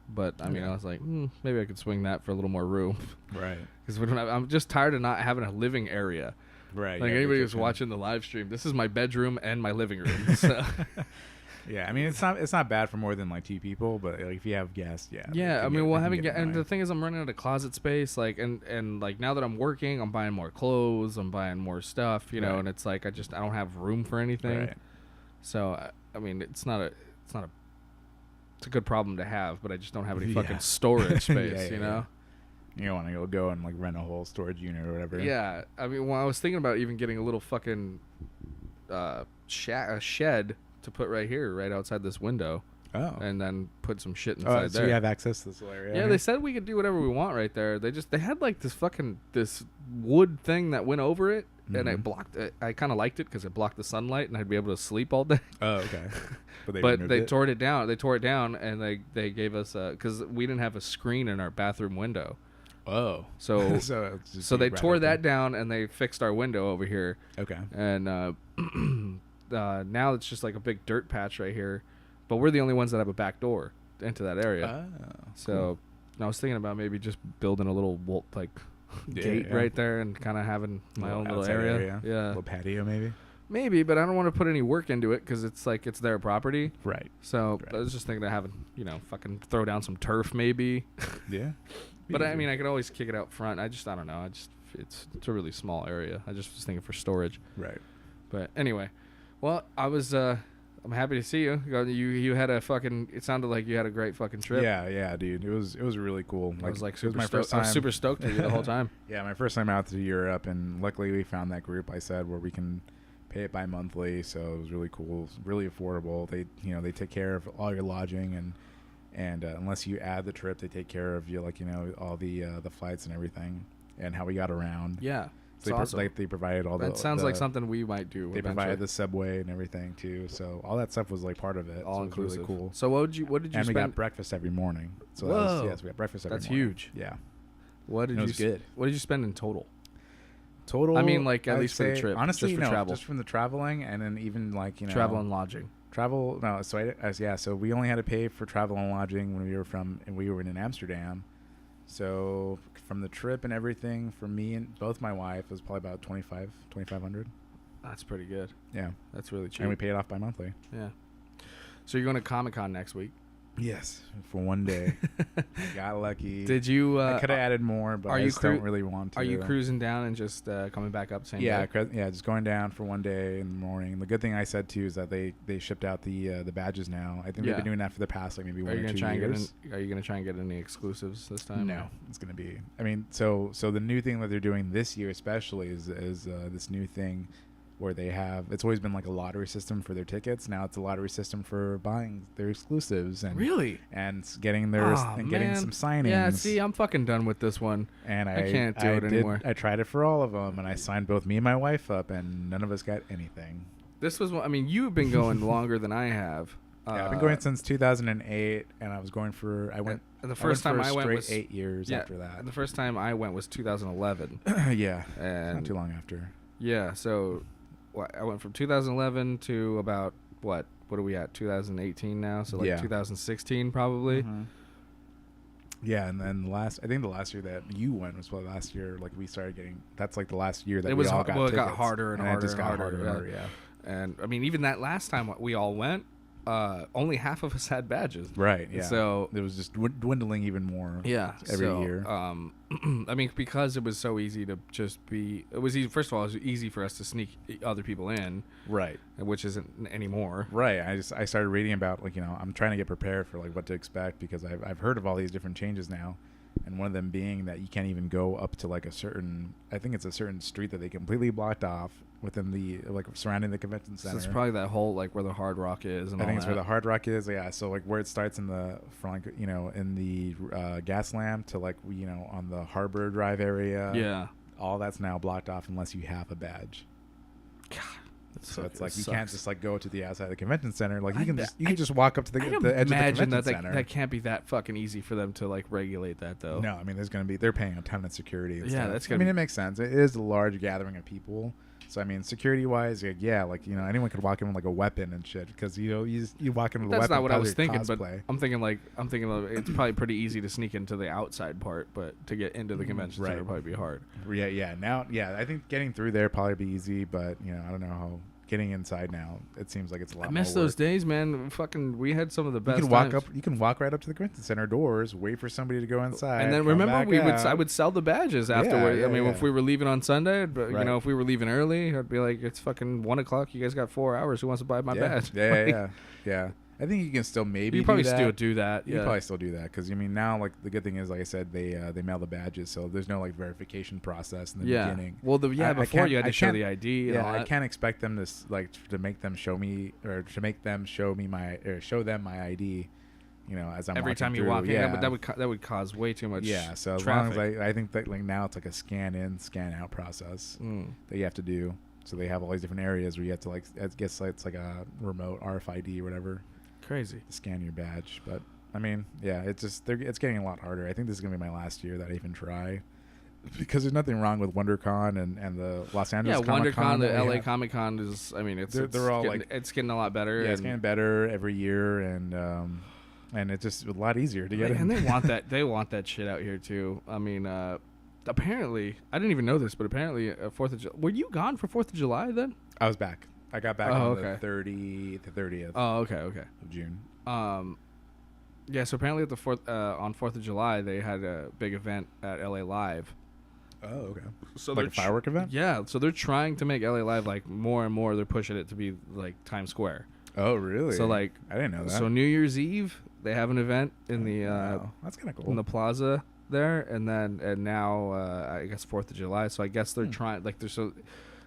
But I mean, Okay. I was like, maybe I could swing that for a little more room. Right. Because I'm just tired of not having a living area. Right. Like yeah, anybody your who's kitchen. watching the live stream, this is my bedroom and my living room. So. Yeah, I mean it's not bad for more than like 2 people, but like if you have guests, yeah. Yeah, I mean, and the the thing is, I'm running out of closet space. Like, and like now that I'm working, I'm buying more clothes, I'm buying more stuff, Right. and it's like I don't have room for anything. Right. So I mean, it's a good problem to have, but I just don't have any Yeah. fucking storage space, Yeah, you yeah, know. You don't want to go and like rent a whole storage unit or whatever. Yeah, I mean, well, I was thinking about even getting a little fucking a shed to put right here, right outside this window, Oh. and then put some shit inside So there. you have access to this little area. Yeah, they said we could do whatever we want right there. They had like this wood thing that went over it, and it Mhm. blocked it. I kind of liked it because it blocked the sunlight, and I'd be able to sleep all day. Oh, okay. But But they removed tore it down. They tore it down, and they gave us because we didn't have a screen in our bathroom window. Oh. So it's just so they right tore open. that down, and they fixed our window over here. Okay. And now it's just like a big dirt patch right here, but we're the only ones that have a back door into that area. Oh. So I was thinking about maybe just building a little gate Yeah. right there and kind of having my own little outside area. A Yeah, little patio maybe. maybe, but I don't want to put any work into it because it's like it's their property. Right. So Right. I was just thinking of having fucking throw down some turf maybe. Yeah. But I mean, I could always kick it out front. I don't know. It's a really small area. I just was thinking for storage. Right. But anyway, well, I'm happy to see you. You had a fucking. It sounded like you had a great fucking trip. Yeah, dude. It was really cool. I was like it was super my first stoked. I was time. super stoked with you the whole time. Yeah, my first time out to Europe, and luckily we found that group I said where we can pay it bi-monthly, so it was really cool. It was really affordable. They take care of all your lodging, and unless you add the trip, they take care of you, like all the flights and everything, and how we got around. Yeah, So awesome. they provided all the. That sounds like something we might do. They eventually. provided the subway and everything too, so all that stuff was like part of it. all so it was inclusive. really cool. So what did you And we spend? got breakfast every morning. So Whoa. yes, we got breakfast every That's morning. huge. Yeah. What did It was good. What did you spend in total? Total. I mean, like, at I'd least for the say- trip, Honestly, just for no, travel. just from the traveling, and then even like Travel and lodging. travel. No, so so we only had to pay for travel and lodging when we were in Amsterdam. So from the trip and everything, for me and both my wife, it was probably about 2,500. That's pretty good. Yeah, That's really cheap. and we paid it off bi-monthly. Yeah. So you're going to Comic-Con next week. Yes, for one day. I got lucky. Did you? I could have added more, but I just don't really want to. Are you cruising down and just coming back up same day? Yeah, just going down for one day in the morning. The good thing I said too is that they shipped out the badges now. I think they've been doing that for the past like maybe 1 or 2 years. Are you gonna try and get any exclusives this time? No, it's gonna be. I mean, so the new thing that they're doing this year especially is this new thing where they have, it's always been like a lottery system for their tickets. Now it's a lottery system for buying their exclusives and and getting their getting some signings. Yeah, see, I'm fucking done with this one. And I can't do it anymore. I tried it for all of them, and I signed both me and my wife up, and none of us got anything. This was, I mean, you've been going longer than I have. Yeah, I've been going since 2008, and I was going for, And the first time I went was 8 years after that. And the first time I went was 2011. Yeah, and not too long after. Yeah, so I went from 2011 to about what are we at? 2018 now, so like 2016 probably. Mm-hmm. Yeah, and then I think the last year that you went was probably last year. Like we started getting, that's like the last year that we all got tickets. It got harder and harder and harder. Yeah. And I mean, even that last time we all went, only half of us had badges. Right. Yeah. So it was just dwindling even more. Yeah. Every year. I mean, because it was so easy to just be. It was easy. First of all, it was easy for us to sneak other people in. Right. Which isn't anymore. Right. I started reading about I'm trying to get prepared for like what to expect because I've heard of all these different changes now. And one of them being that you can't even go up to like a certain, I think it's a certain street that they completely blocked off within the, like surrounding the convention center. So it's probably that whole, like where the Hard Rock is and I all think it's that. where the Hard Rock is. Yeah. So like where it starts in the front, in the gas lamp to like, on the Harbor Drive area. Yeah. All that's now blocked off unless you have a badge. God. So it's like you can't just like go to the outside of the convention center. Like you can just walk up to the edge of the convention center. That can't be that fucking easy for them to like regulate that though. No, I mean they're paying a ton of security. And stuff. That's. I mean it makes sense. It is a large gathering of people. So I mean, security wise, anyone could walk in with like a weapon and shit because you walk in with a weapon. That's not what I was thinking, cosplay. but I'm thinking it's probably pretty easy to sneak into the outside part, but to get into the convention center would probably be hard. Yeah. Now, I think getting through there probably be easy, but I don't know how. Getting inside now, it seems like it's a lot. I miss more those work. days, man. We had some of the best. You can walk right up to the convention center doors, wait for somebody to go inside, and then remember I would sell the badges afterward. I mean, if we were leaving on Sunday, but if we were leaving early, I'd be like, it's fucking 1 o'clock. You guys got 4 hours. Who wants to buy my badge? Yeah. I think you can still maybe. You probably do that. still do that. You probably still do that because now like the good thing is like I said they mail the badges so there's no like verification process in the beginning. Well, before you had to show the ID. Yeah, I can't expect them to make them show me or to make them show them my ID. As I'm every time you walk in, but that would cause way too much. Yeah, so as traffic. long as I think that like now it's like a scan in, scan out process that you have to do. So they have all these different areas where you have to I guess it's like a remote RFID or whatever. Crazy. Scan your badge, but I mean, yeah, it's getting a lot harder. I think this is gonna be my last year that I even try, because there's nothing wrong with WonderCon and the Los Angeles WonderCon, the LA Comic Con is. I mean, they're all it's getting a lot better. Yeah, it's getting better every year, and it's just a lot easier to get. And they want that. They want that shit out here too. I mean, apparently, I didn't even know this, but apparently, 4th of July. Were you gone for 4th of July then? I was back. I got back on the 30th. Oh, okay. Of June. Yeah. So apparently, at the on 4th of July, they had a big event at LA Live. Oh, okay. So like a firework event? Yeah. So they're trying to make LA Live like more and more. They're pushing it to be like Times Square. Oh, really? So like, I didn't know that. So New Year's Eve, they have an event in the that's kind of cool in the plaza there, and now I guess 4th of July. So I guess they're trying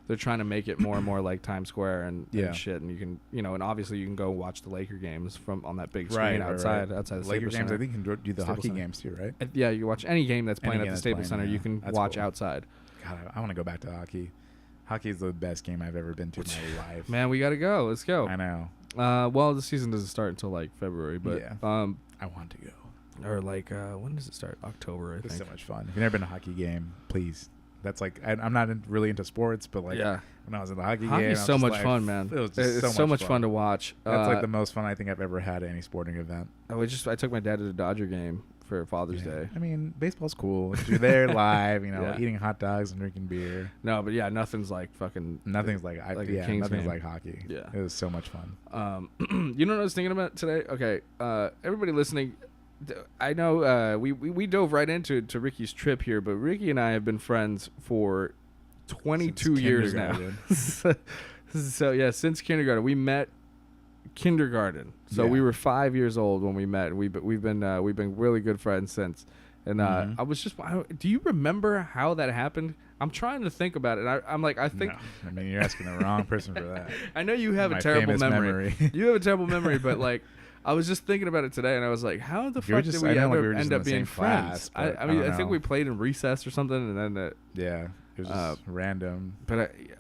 they're trying to make it more and more like Times Square and shit, and you can and obviously you can go watch the Laker games from on that big screen outside the Laker Staples games. Center. I think you can do the hockey games too, right? Yeah, you watch any game that's playing at the Staples Center. You can watch outside. God, I want to go back to hockey. Hockey is the best game I've ever been to in my life. Man, we gotta go. Let's go. I know. Well, the season doesn't start until like February, but I want to go. Or like when does it start? October, I think. It's so much fun. If you've never been to a hockey game, please That's like I'm not really into sports, but like when I was in the hockey game, hockey's so much fun, man. It was just it's so much fun to watch. That's like the most fun I think I've ever had at any sporting event. I took my dad to the Dodger game for Father's Day. I mean, baseball's cool. If you're there live, Yeah. eating hot dogs and drinking beer. No, but yeah, nothing's like fucking. Nothing's like a Kings nothing's game. like hockey. Yeah, it was so much fun. You know what I was thinking about today? Okay, everybody listening, I know we dove right into Ricky's trip here, but Ricky and I have been friends for 22 years now. So yeah, since kindergarten. We met kindergarten. So we were 5 years old when we met. We've been really good friends since. And I was just, do you remember how that happened? I'm trying to think about it. I think. No. I mean, you're asking the wrong person for that. I know you have a terrible memory. You have a terrible memory, but like, I was just thinking about it today, and I was like, how the fuck did we end up being friends? I mean, I think we played in recess or something, and then yeah, it was just random. But you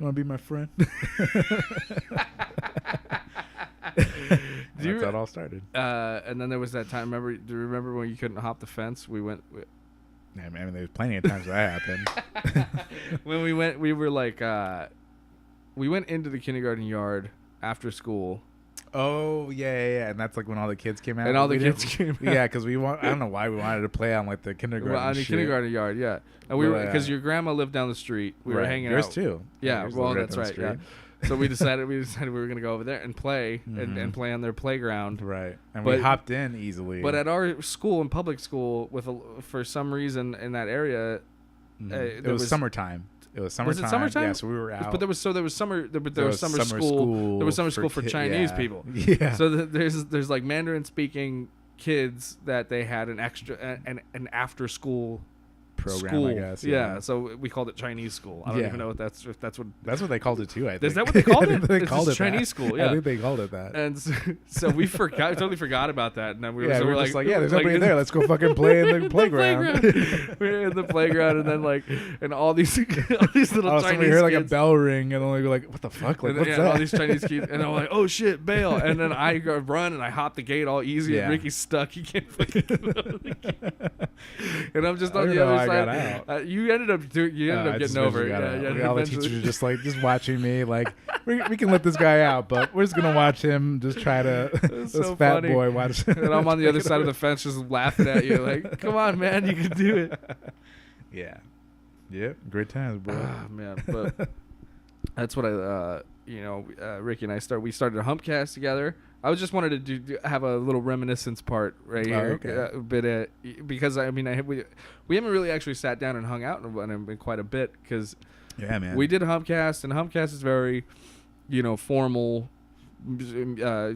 want to be my friend? That's how it all started. And then there was that time. Do you remember when you couldn't hop the fence? I mean, there's plenty of times that happened. When we went, we were like, we went into the kindergarten yard after school. Oh yeah, and that's like when all the kids came out. And all the kids came out. Yeah, because I don't know why we wanted to play on like the kindergarten. Well, on the kindergarten yard, yeah. And we were because your grandma lived down the street. We were hanging yours out. Yours too. Yeah, well, that's right. Yeah. So we decided we were gonna go over there and play and play on their playground. Right. And we hopped in easily. But at our school, in public school, for some reason in that area, it was summertime. It was summertime. Was it summertime? Yeah, so we were out. But there was summer school. There was summer school for Chinese people. Yeah. So there's like Mandarin speaking kids that they had an extra an after school program, school. I guess. Yeah. So we called it Chinese school. I don't even know if that's what they called it too. I think. Is that what they called it? They called it Chinese school. Yeah. I think they called it that. And so we totally forgot about that. And then we were just like, there's nobody there. Let's go fucking play in the playground. We're in the playground, and then like, and all these little Chinese we heard like kids, a bell ring, and then we were like, what the fuck? Like, what's that? All these Chinese kids, and I'm like, oh shit, bail. And then I go run, and I hop the gate all easy, and Ricky's stuck. He can't fucking get out of the gate. And I'm just on the other side. You ended up getting over it. Yeah, all the teachers are just watching me. Like, we can let this guy out, but we're just gonna watch him just try to. This so fat funny. boy watch. And I'm on the other side of the fence, just laughing at you, like, "Come on, man, you can do it." Yeah. Yep. Great times, bro. Oh, man, but that's what Ricky and I started a HumpCast together. I just wanted to have a little reminiscence part right here, okay. because I mean we haven't really actually sat down and hung out in quite a bit because man, we did a HumpCast, and HumpCast is very formal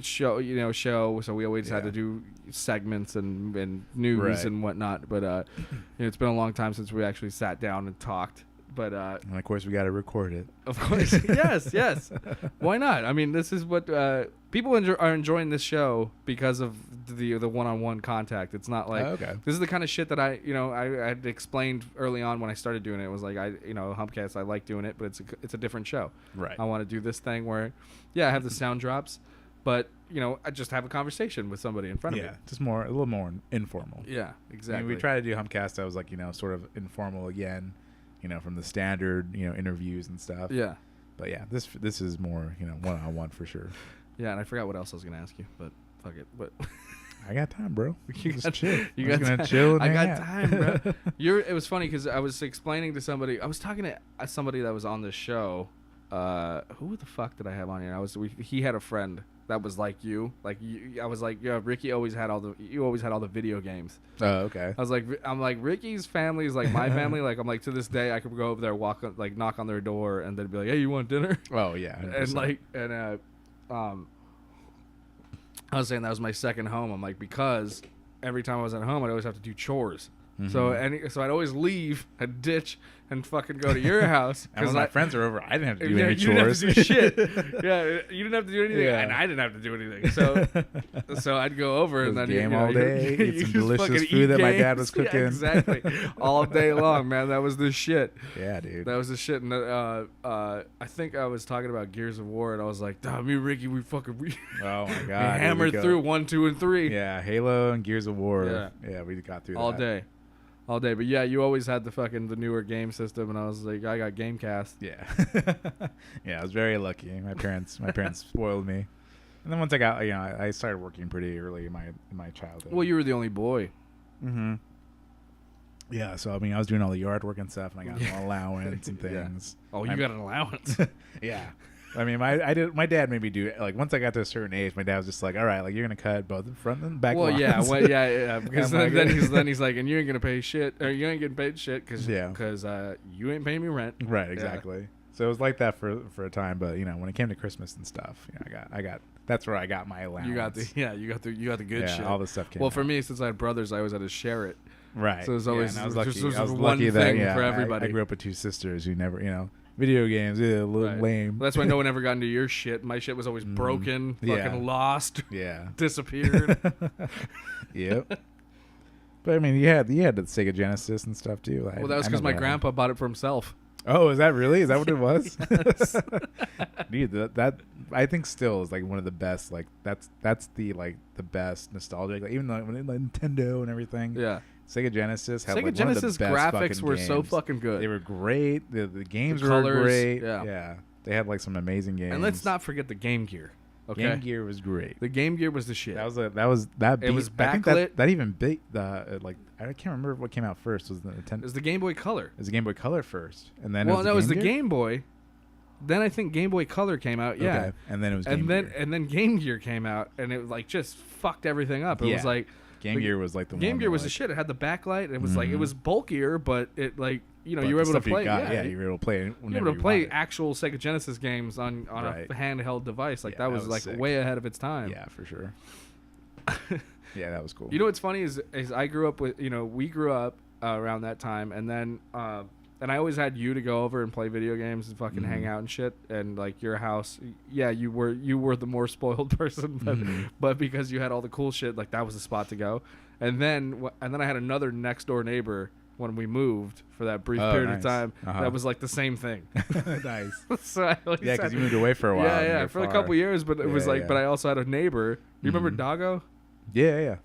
show, so we always had to do segments and news and whatnot, but it's been a long time since we actually sat down and talked. But and of course we got to record it. Of course, yes. Why not? I mean, this is what people are enjoying this show because of the one-on-one contact. It's not like this is the kind of shit that I had explained early on when I started doing it. It was like HumpCast, I like doing it, but it's a different show. Right. I want to do this thing where I have the sound drops, but I just have a conversation with somebody in front of me. Yeah, just a little more informal. Yeah, exactly. I mean, we try to do HumpCast. I was like sort of informal again. From the standard, interviews and stuff. Yeah. But yeah, this is more, one-on-one for sure. Yeah, and I forgot what else I was gonna ask you, but fuck it. But I got time, bro. You just chill. You got gonna chill. I got time, bro. It was funny because I was explaining to somebody. I was talking to somebody that was on this show. Who the fuck did I have on here? He had a friend that was like you. I was like, yeah, Ricky always had all the video games. Oh, okay. I'm like Ricky's family is like my family. Like I'm like to this day I could go over there, knock on their door, and they'd be like, hey, you want dinner? Oh yeah. 100%. I was saying that was my second home. I'm like, because every time I was at home, I'd always have to do chores. Mm-hmm. So I'd always leave, I'd ditch, and fucking go to your house. And when my friends are over, I didn't have to do any chores. You didn't have to do shit. Yeah, you didn't have to do anything, and I didn't have to do anything. So I'd go over and then game all day, eat some delicious food that my dad was cooking. Yeah, exactly, all day long, man. That was the shit. Yeah, dude. That was the shit. And I think I was talking about Gears of War, and I was like, me and Ricky, we oh my god, we hammered through 1, 2, and 3. Yeah, Halo and Gears of War. Yeah, we got through all that day. all day. But yeah, you always had the newer game system, and I was like, I got GameCast. Yeah. Yeah, I was very lucky. My parents spoiled me. And then once I got, I started working pretty early in my childhood. Well, you were the only boy. Mm-hmm. Yeah, so I mean, I was doing all the yard work and stuff, and I got an allowance and things. Oh, you got an allowance. Yeah. I mean, my dad made me do it. Like, once I got to a certain age, my dad was just like, all right, like, you're going to cut both the front and back lawns. Yeah. Because then he's like, and you ain't going to pay shit, or you ain't getting paid shit because you ain't paying me rent. Right, exactly. Yeah. So it was like that for a time, but when it came to Christmas and stuff, I got that's where I got my allowance. You got the good shit. All the stuff came. Well, out. for me, since I had brothers, I always had to share it. Right. So it was always and I was lucky. Just I was one lucky thing that for everybody. I grew up with two sisters who never, video games, a little lame. That's why no one ever got into your shit. My shit was always broken, fucking lost, disappeared. Yep. But I mean, you had the Sega Genesis and stuff too. Well, that was because my grandpa bought it for himself. Oh, is that really? Is that what it was? Yes. Dude, that I think still is like one of the best. Like that's the best nostalgic. Like, even though Nintendo and everything. Yeah. Sega Genesis had Sega Genesis graphics were so fucking good. They were great. The games the were colors, great. Yeah. They had like some amazing games. And let's not forget the Game Gear. Okay. Game Gear was great. The Game Gear was the shit. It was backlit. That even big. I can't remember what came out first. Was the Nintendo? It was the Game Boy Color. It was the Game Boy Color first, and then it was the Game Boy. Then I think Game Boy Color came out. Yeah. Okay. And then it was Game Gear. And then Game Gear came out, and it like just fucked everything up. It was like Game Gear was like the Game one Gear was the shit. It had the backlight. And it was like it was bulkier, but it like you were able to play. You were able to play. You were able to play actual Sega Genesis games on a handheld device. Like that was like sick. Way ahead of its time. Yeah, for sure. Yeah, that was cool. You know what's funny is I grew up with we grew up around that time, and then and I always had you to go over and play video games and fucking hang out and shit. And like your house, you were the more spoiled person, but because you had all the cool shit, like that was the spot to go. And then I had another next door neighbor when we moved for that brief period of time. That was like the same thing. Nice. So because you moved away for a while. Yeah, for a couple years, but it was like, but I also had a neighbor. You remember Doggo? Yeah.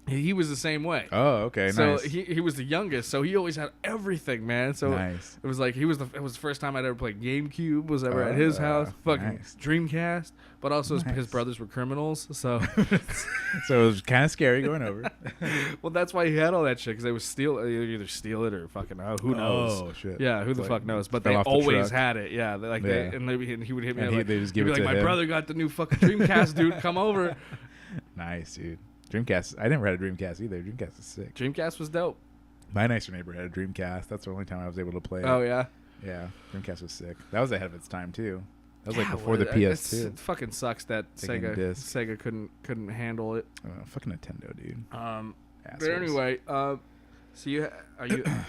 He was the same way. Oh, okay, so nice. he was the youngest, so he always had everything, man. So nice. It was like it was the first time I'd ever played GameCube. Was ever at his house, fucking nice. Dreamcast. But also his brothers were criminals, so so it was kind of scary going over. Well, that's why he had all that shit because they would either steal it or fucking who knows? Oh shit! Yeah, who the fuck knows? But they always had it. Yeah, and he would hit me. And they just give it to him. My brother got the new fucking Dreamcast, dude. Come over. Nice, dude. Dreamcast. I never had a Dreamcast either. Dreamcast is sick. Dreamcast was dope. My nicer neighbor had a Dreamcast. That's the only time I was able to play it. Oh, yeah? Yeah. Dreamcast was sick. That was ahead of its time, too. That was like before the PS2. It fucking sucks that Sega couldn't handle it. Fucking Nintendo, dude. But anyway, so are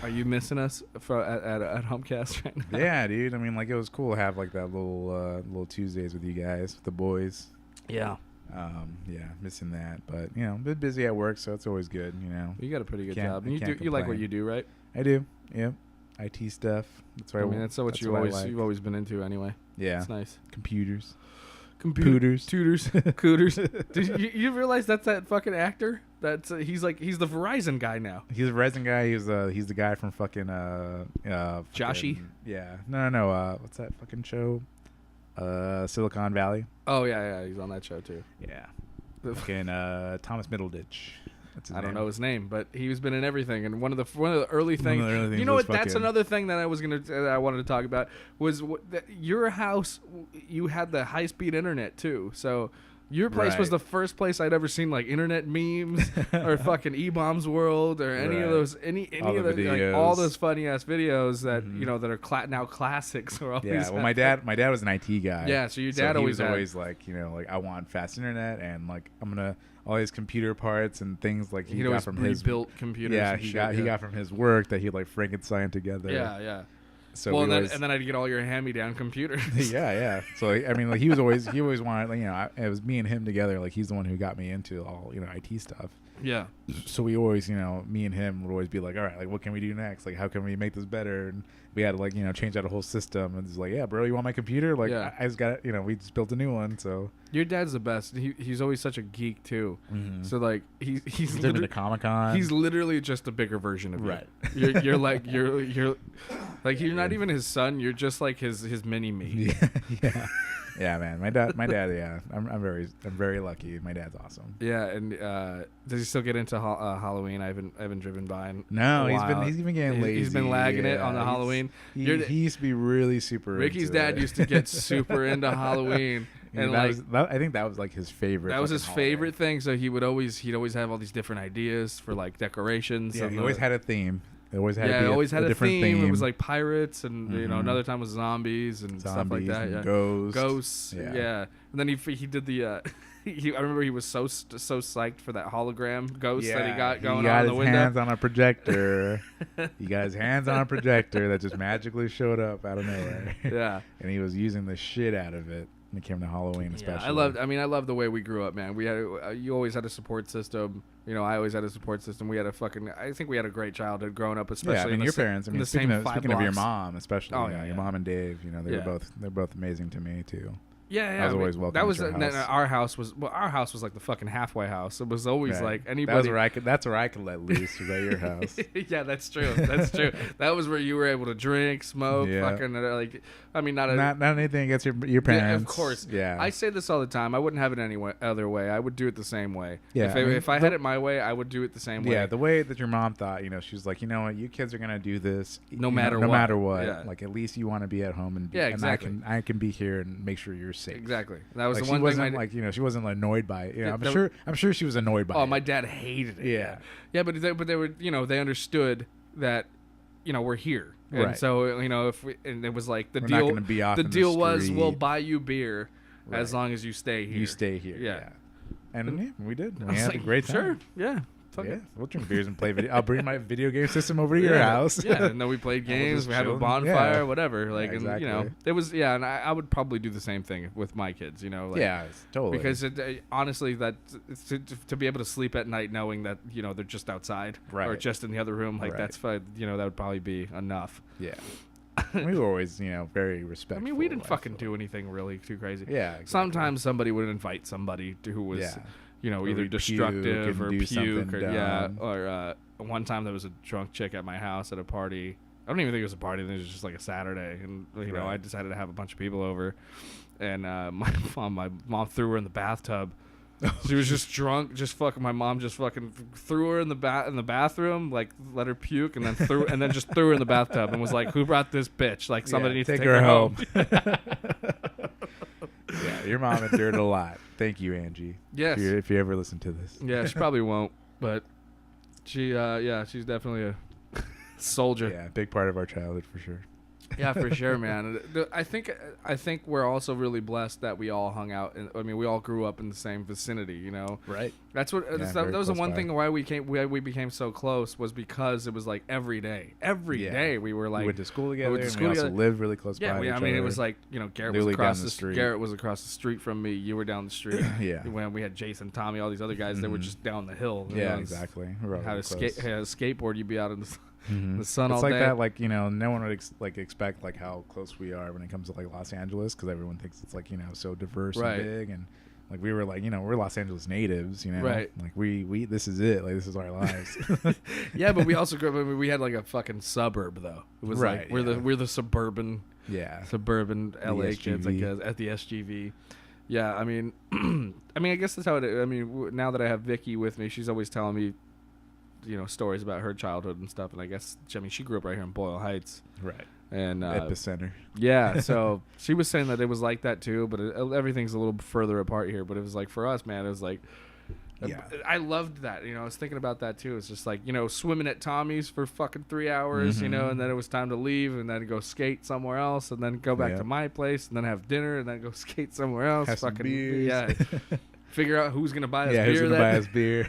you missing us at FamCast right now? Yeah, dude. I mean, like, it was cool to have like that little Tuesdays with you guys, with the boys. Yeah. Yeah, missing that, but a bit busy at work, so it's always good. You got a pretty good job. You like what you do, right? I do. Yep. IT stuff. That's what that's what you've always been into anyway. Yeah. It's nice. Computers. Tutors. Cooters. Did you realize that's that fucking actor? That's he's the Verizon guy now. He's a Verizon guy. He's the guy from fucking Joshy. Yeah. No. What's that fucking show? Silicon Valley. Oh yeah, he's on that show too. Yeah. Fucking Thomas Middleditch. That's his name. I don't know his name, but he's been in everything. And one of the early things. You know what? That's another thing that I wanted to talk about was your house. You had the high speed internet too, so. Your place was the first place I'd ever seen like internet memes or fucking E-Bombs World or any of those all those funny ass videos that that are now classics. Well, my dad was an IT guy. Yeah, so your dad always like I want fast internet and like I'm gonna all his computer parts and things like he got from his built computers. Yeah, he got from his work that he like Frankenstein together. Yeah. So well, we always, and then I'd get all your hand-me-down computers. yeah. So I mean, like he always wanted, like, it was me and him together. Like he's the one who got me into all IT stuff. Yeah. So we always, me and him would always be like, all right, like what can we do next? Like how can we make this better? And we had to like change out a whole system. And it's like, yeah, bro, you want my computer? Like Yeah. I just got we just built a new one. So Your dad's the best. He's always such a geek too. mm-hmm. So like he's been to Comic-Con. He's literally just a bigger version of you. Right. You're like you're like you're not even his son. You're just like his mini me. Yeah. Yeah, man. My dad. Yeah. I'm very lucky. My dad's awesome. Yeah, and does he still get into Halloween? I haven't driven by. No, he's been getting lazy. He's been lagging it on the Halloween. He used to be really super. Ricky's into dad it. used to get super into Halloween, and I think that was like his favorite. That was his holiday. favorite thing. So he'd always have all these different ideas for like decorations. Yeah, and he always had a theme. It always had a different theme. It was like pirates, and another time was zombies and stuff like that. And Yeah, ghosts. Yeah. And then he did the. I remember he was so psyched for that hologram ghost that he got going on in the window. He got his hands on a projector. He got his hands on a projector that just magically showed up out of nowhere. Yeah. And he was using the shit out of it when it came to Halloween, especially. I love the way we grew up, man. We had you always had a support system. I always had a support system. We had I think we had a great childhood growing up, especially. Yeah, I mean your parents. I mean, speaking of your mom, especially. Oh, your mom and Dave. They're both amazing to me too. Yeah, I was always welcome. That was our house. our house was like the fucking halfway house. It was always like anybody. That's where I could let loose. Was at your house. Yeah, that's true. That's true. That was where you were able to drink, smoke, fucking like. I mean, not anything against your parents. Yeah, of course. Yeah. I say this all the time. I wouldn't have it any other way. I would do it the same way. Yeah. If I had it my way, I would do it the same way. Yeah, the way that your mom thought. She was like, you know what, you kids are gonna do this no matter what. Yeah. Like at least you want to be at home and exactly. And I can be here and make sure you're safe. Exactly. That was like the one she wasn't thing. Like she wasn't annoyed by it. I'm sure she was annoyed by it. Oh, my dad hated it. Yeah. Yeah, but they were they understood that we're here. And right. so and it was like we're not gonna be off the in deal the was street. we'll buy you beer right. as long as you stay here. You stay here. Yeah. And we did. We I was had like, a great time. Sure. Yeah. Yeah, we'll drink beers and play video. I'll bring my video game system over to your house. Yeah, and then we played games. We had a bonfire, whatever. Like, exactly. And it was and I would probably do the same thing with my kids. Yeah, totally. Because honestly, that to be able to sleep at night knowing that they're just outside or just in the other room, like that's fine. That would probably be enough. Yeah. We were always, very respectful. I mean, we didn't fucking do anything really too crazy. Yeah. Exactly. Sometimes somebody would invite somebody who was. Either destructive or puke or one time there was a drunk chick at my house at a party. I don't even think it was a party. It was just like a Saturday, and I decided to have a bunch of people over, and my mom threw her in the bathtub. She was just drunk, just fucking. My mom just fucking threw her in the bathroom, like let her puke, and then just threw her in the bathtub, and was like, "Who brought this bitch? Like somebody needs to take her home." Yeah, your mom endured a lot. Thank you, Angie. Yes. If you ever listen to this. Yeah, she probably won't, but she's definitely a soldier. Yeah, big part of our childhood for sure. Yeah, for sure, man. I think we're also really blessed that we all hung out. We all grew up in the same vicinity. Right. That's what. That was the one thing why we became so close was because it was like every day. Every day we were like we went to school together. We also lived really close by. Yeah, it was like Garrett was across the street. Garrett was across the street from me. You were down the street. Yeah. When we had Jason, Tommy, all these other guys, they were just down the hill. Yeah, exactly. Had a skateboard, you'd be out in the the sun it's all like day. that, like no one would expect like how close we are when it comes to like Los Angeles, because everyone thinks it's like so diverse and big, and like we were like we're Los Angeles natives, right? Like we this is it, like this is our lives. Yeah, but we also grew up. We had like a fucking suburb though. It was like we're the suburban LA kids, I guess, at the SGV. Yeah, I mean, I guess that's how it. I mean, now that I have Vicky with me, she's always telling me stories about her childhood and stuff, and I guess she grew up right here in Boyle Heights, right? And epicenter. Yeah, so she was saying that it was like that too, but everything's a little further apart here. But it was like for us, man, it was like, I loved that. I was thinking about that too. It's just like swimming at Tommy's for fucking 3 hours, and then it was time to leave, and then go skate somewhere else, and then go back to my place, and then have dinner, and then go skate somewhere else. Have some beers. Figure out who's gonna buy us beer. Who's gonna buy us beer?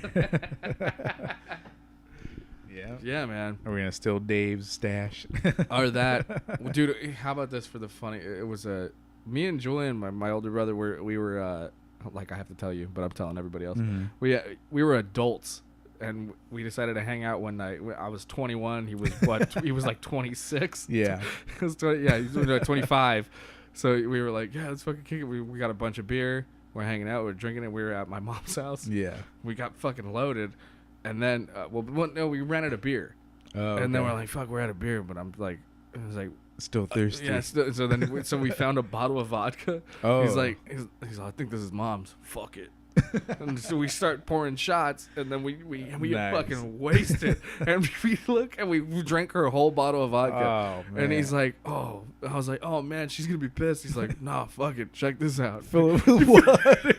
Yeah, man. Are we gonna steal Dave's stash? Or that, dude. How about this for the funny? It was me and Julian, my older brother. We were like, I have to tell you, but I'm telling everybody else. Mhm. We were adults, and we decided to hang out one night. I was 21. He was what? He was like 26. Yeah. He was 20, yeah, he was like 25. So we were like, yeah, let's fucking kick it. We got a bunch of beer. We're hanging out. We're drinking it. We were at my mom's house. Yeah. We got fucking loaded, and then we rented a beer. Oh, And then okay. we're like, fuck, we're out of beer. But I'm like, I was like, Still thirsty. yeah. So then we found a bottle of vodka. Oh. He's like, I think this is mom's. Fuck it. And so we start pouring shots, and then we get Nice. fucking wasted. And we look, and we drank her whole bottle of vodka. Oh, man. And he's like, oh. I was like, oh, man, she's going to be pissed. He's like, nah, fuck it. Check this out. Fill it with water.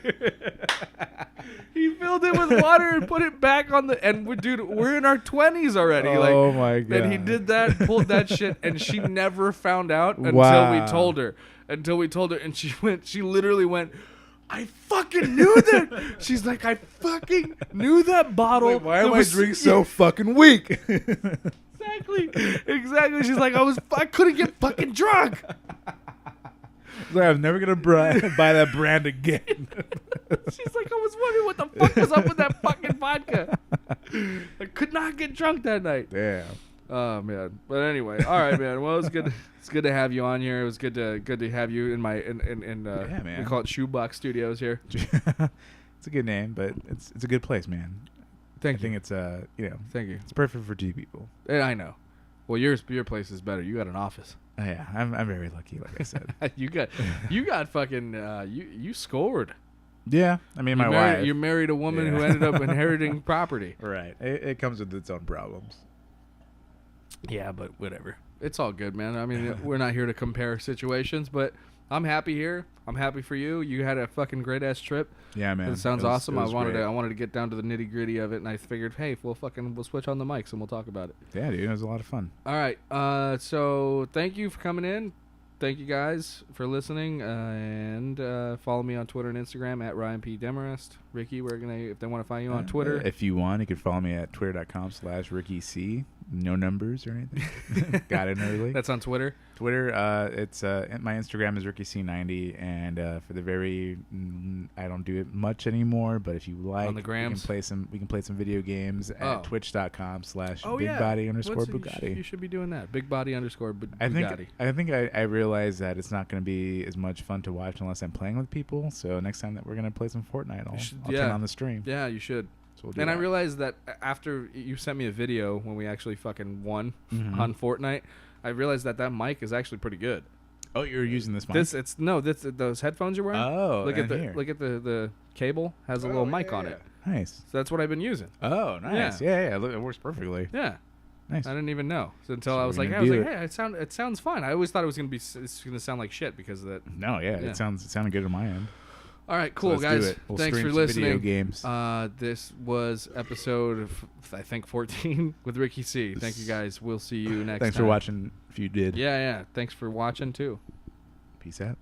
He filled it with water and put it back on the. And we're in our 20s already. Oh, my God. And he did that, pulled that shit, and she never found out until Wow. we told her. And she literally went, I fucking knew that. She's like, I fucking knew that bottle. Like, why am that I was- drink so fucking weak? Exactly. She's like, I couldn't get fucking drunk. Like, I'm never gonna buy that brand again. She's like, I was wondering what the fuck was up with that fucking vodka. I could not get drunk that night. Damn. Oh man. But anyway, all right, man. Well, it's good. It's good to have you on here. It was good to have you in my Yeah, man. we call it Shoebox Studios here. It's a good name, but it's a good place, man. I think it's Thank you. it's perfect for two people. And I know. Well, your place is better. You got an office. Oh, yeah, I'm very lucky, like I said. you got fucking you scored. Yeah, I mean, my wife. You married a woman who Yeah. ended up inheriting property. Right. It comes with its own problems. Yeah, but whatever. It's all good, man. I mean, we're not here to compare situations, but I'm happy here. I'm happy for you. You had a fucking great ass trip. Yeah, man. It sounds was- awesome. it I was wanted great. to get down to the nitty gritty of it, and I figured, hey, we'll switch on the mics and we'll talk about it. Yeah, dude, it was a lot of fun. All right. So thank you for coming in. Thank you guys for listening, and follow me on Twitter and Instagram at Ryan P. Demarest. Ricky, if they want to find you on Twitter. If you want, you can follow me at twitter.com/RickyC. No numbers or anything. Got in early. That's on Twitter. Twitter, it's my Instagram is RickyC90, and for the I don't do it much anymore, but if you like, On the grams? we can play some video games Oh. at twitch.com/bigbody_Bugatti. You should be doing that. Bigbody_Bugatti. I think I realized that it's not going to be as much fun to watch unless I'm playing with people. So next time that we're going to play some Fortnite, I'll turn on the stream. Yeah, you should. So we'll do And I that. realized that after you sent me a video when we actually fucking won Mhm. on Fortnite, I realized that mic is actually pretty good. Oh, you're using this mic? Those headphones you're wearing. Oh, look at here. the cable has a little mic on it. Nice. So that's what I've been using. Oh, nice. Yeah. Look, it works perfectly. Yeah. Nice. I didn't even know until So I was we're like, gonna do it. hey, it sounds fine. I always thought it was it's gonna sound like shit because of that. No, yeah, Yeah. it sounded good on my end. All right, cool, let's do guys. it. We'll Thanks stream for some listening. video games. This was episode, I think, 14 with Ricky C. Thank you, guys. We'll see you next time. Thanks for watching. If you did, Yeah. Thanks for watching too. Peace out.